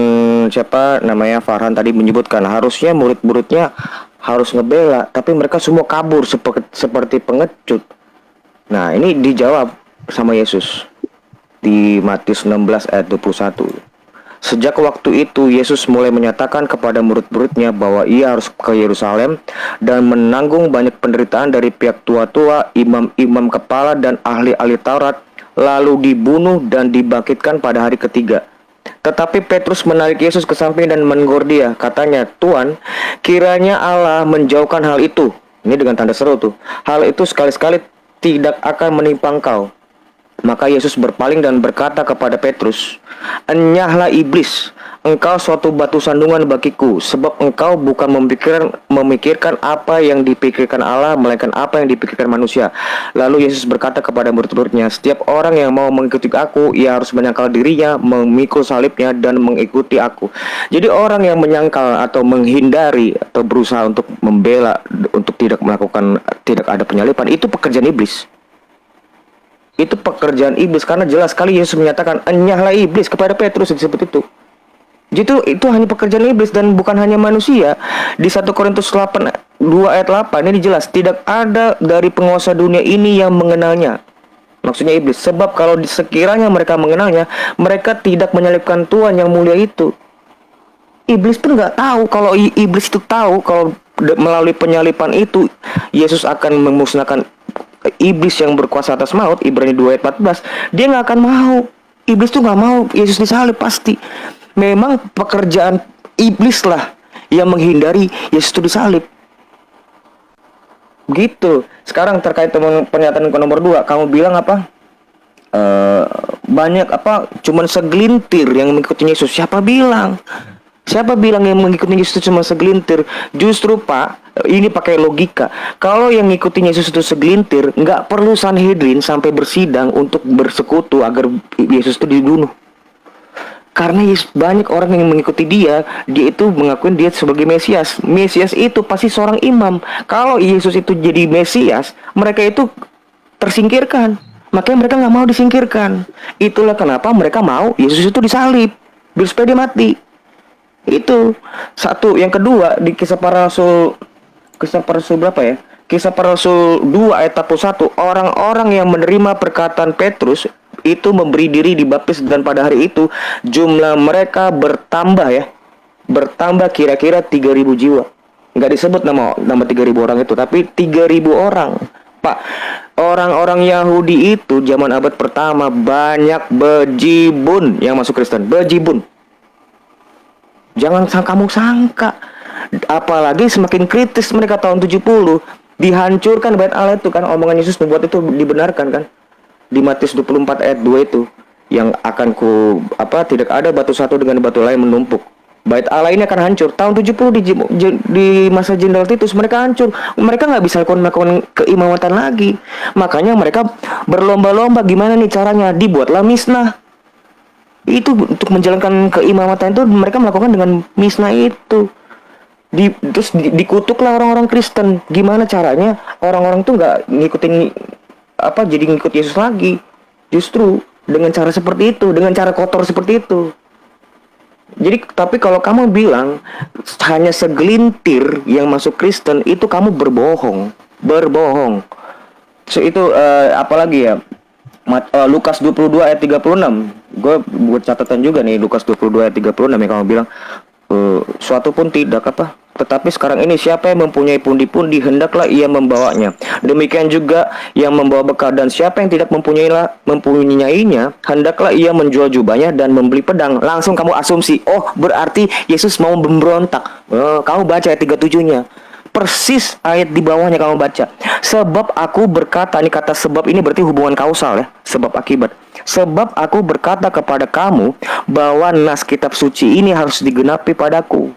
siapa namanya Farhan tadi menyebutkan harusnya murid-muridnya harus ngebela, tapi mereka semua kabur seperti pengecut. Nah, ini dijawab sama Yesus di Matius 16 ayat 21. Sejak waktu itu Yesus mulai menyatakan kepada murid-muridnya bahwa ia harus ke Yerusalem dan menanggung banyak penderitaan dari pihak tua-tua, imam-imam kepala dan ahli-ahli Taurat, lalu dibunuh dan dibangkitkan pada hari ketiga. Tetapi Petrus menarik Yesus ke samping dan menegur dia. Katanya, "Tuan, kiranya Allah menjauhkan hal itu." Ini dengan tanda seru tuh. "Hal itu sekali-sekali tidak akan menimpa engkau." Maka Yesus berpaling dan berkata kepada Petrus, "Enyahlah iblis, engkau suatu batu sandungan bagiku, sebab engkau bukan memikirkan apa yang dipikirkan Allah, melainkan apa yang dipikirkan manusia." Lalu Yesus berkata kepada murid-muridnya, "Setiap orang yang mau mengikuti aku, ia harus menyangkal dirinya, memikul salibnya, dan mengikuti aku." Jadi orang yang menyangkal atau menghindari atau berusaha untuk membela, untuk tidak ada penyaliban, itu pekerjaan iblis. Itu pekerjaan iblis, karena jelas sekali Yesus menyatakan enyahlah iblis kepada Petrus disebut itu. Jadi itu hanya pekerjaan iblis dan bukan hanya manusia. Di 1 Korintus 8 2 ayat 8 ini jelas, tidak ada dari penguasa dunia ini yang mengenalnya. Maksudnya iblis. Sebab kalau sekiranya mereka mengenalnya, mereka tidak menyalibkan Tuhan yang mulia itu. Iblis pun nggak tahu. Kalau iblis itu tahu kalau melalui penyalipan itu Yesus akan memusnahkan iblis yang berkuasa atas maut, Ibrani 2 ayat 14, dia nggak akan mau. Iblis tuh nggak mau Yesus disalib pasti. Memang pekerjaan iblis lah yang menghindari Yesus itu disalib. Gitu. Sekarang terkait dengan pernyataan ke nomor 2, kamu bilang apa? Banyak apa? Cuman segelintir yang mengikuti Yesus. Siapa bilang? Siapa bilang yang mengikuti Yesus itu cuma segelintir? Justru Pak, ini pakai logika. Kalau yang ngikutin Yesus itu segelintir, nggak perlu Sanhedrin sampai bersidang untuk bersekutu agar Yesus itu dibunuh. Karena banyak orang yang mengikuti dia itu mengakuin dia sebagai Mesias. Mesias itu pasti seorang imam. Kalau Yesus itu jadi Mesias, mereka itu tersingkirkan. Makanya mereka nggak mau disingkirkan. Itulah kenapa mereka mau Yesus itu disalib, biar supaya dia mati. Itu satu. Yang kedua, di Kisah Para Rasul berapa ya? Kisah Para Rasul 2 ayat 41, orang-orang yang menerima perkataan Petrus itu memberi diri dibaptis, dan pada hari itu jumlah mereka bertambah ya. Bertambah kira-kira 3.000 jiwa. Nggak disebut nama 3.000 orang itu, tapi 3.000 orang. Pak, orang-orang Yahudi itu zaman abad pertama banyak bejibun yang masuk Kristen. Bejibun. Jangan kamu sangka. Apalagi semakin kritis mereka tahun 70, dihancurkan bait Allah itu kan, omongan Yesus membuat itu dibenarkan kan. Di Matius 24 ayat 2 itu, yang akan tidak ada batu satu dengan batu lain menumpuk. Bait Allah ini akan hancur. Tahun 70 di masa Jenderal Titus mereka hancur. Mereka nggak bisa melakukan keimamatan lagi. Makanya mereka berlomba-lomba gimana nih caranya. Dibuatlah misnah. Itu untuk menjalankan keimamatan itu mereka melakukan dengan misnah itu. Terus dikutuklah orang-orang Kristen. Gimana caranya orang-orang tuh nggak ngikutin jadi ngikut Yesus lagi. Justru dengan cara seperti itu, dengan cara kotor seperti itu. Jadi tapi kalau kamu bilang hanya segelintir yang masuk Kristen, itu kamu berbohong. So, itu apalagi ya? Lukas 22 ayat 36. Gue buat catatan juga nih, Lukas 22 ayat 36 yang kamu bilang suatu pun tidak tetapi sekarang ini siapa yang mempunyai pundi-pundi, hendaklah ia membawanya. Demikian juga yang membawa bekal, dan siapa yang tidak mempunyainya, hendaklah ia menjual jubahnya dan membeli pedang. Langsung kamu asumsi, oh berarti Yesus mau memberontak. Kamu baca ayat 37-nya. Persis ayat di bawahnya kamu baca. Sebab aku berkata, ini kata sebab ini berarti hubungan kausal ya, sebab akibat. Sebab aku berkata kepada kamu bahwa nas kitab suci ini harus digenapi padaku.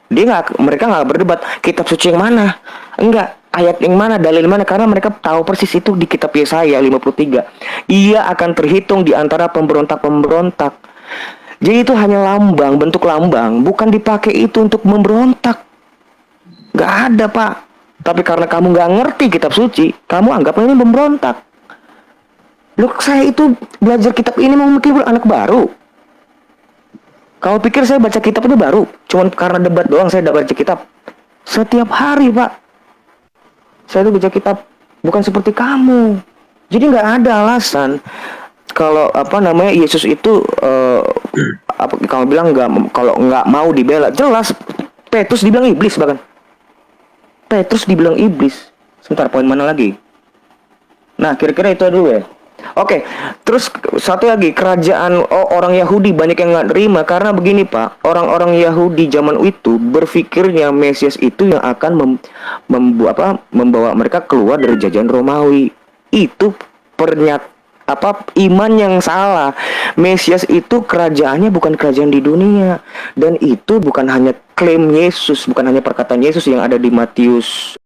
Mereka nggak berdebat kitab suci yang mana, enggak, ayat yang mana, dalil mana, karena mereka tahu persis itu di kitab Yesaya 53. Ia akan terhitung di antara pemberontak-pemberontak. Jadi itu hanya lambang, bentuk lambang, bukan dipakai itu untuk memberontak. Nggak ada Pak. Tapi karena kamu nggak ngerti kitab suci, kamu anggap ini memberontak. Loh, saya itu belajar kitab ini mau mungkin anak baru. Kamu pikir saya baca kitab itu baru? Cuman karena debat doang saya baca kitab. Setiap hari Pak. Saya itu baca kitab. Bukan seperti kamu. Jadi nggak ada alasan kalau Yesus itu kamu bilang kalau nggak mau dibela. Jelas Petrus dibilang iblis bahkan. Petrus dibilang iblis. Sebentar, poin mana lagi? Nah, kira-kira itu dulu ya. Oke, terus satu lagi, kerajaan orang Yahudi banyak yang nggak terima karena begini Pak, orang-orang Yahudi zaman itu berpikirnya Mesias itu yang akan membawa mereka keluar dari jajahan Romawi. Itu iman yang salah. Mesias itu kerajaannya bukan kerajaan di dunia, dan itu bukan hanya klaim Yesus, bukan hanya perkataan Yesus yang ada di Matius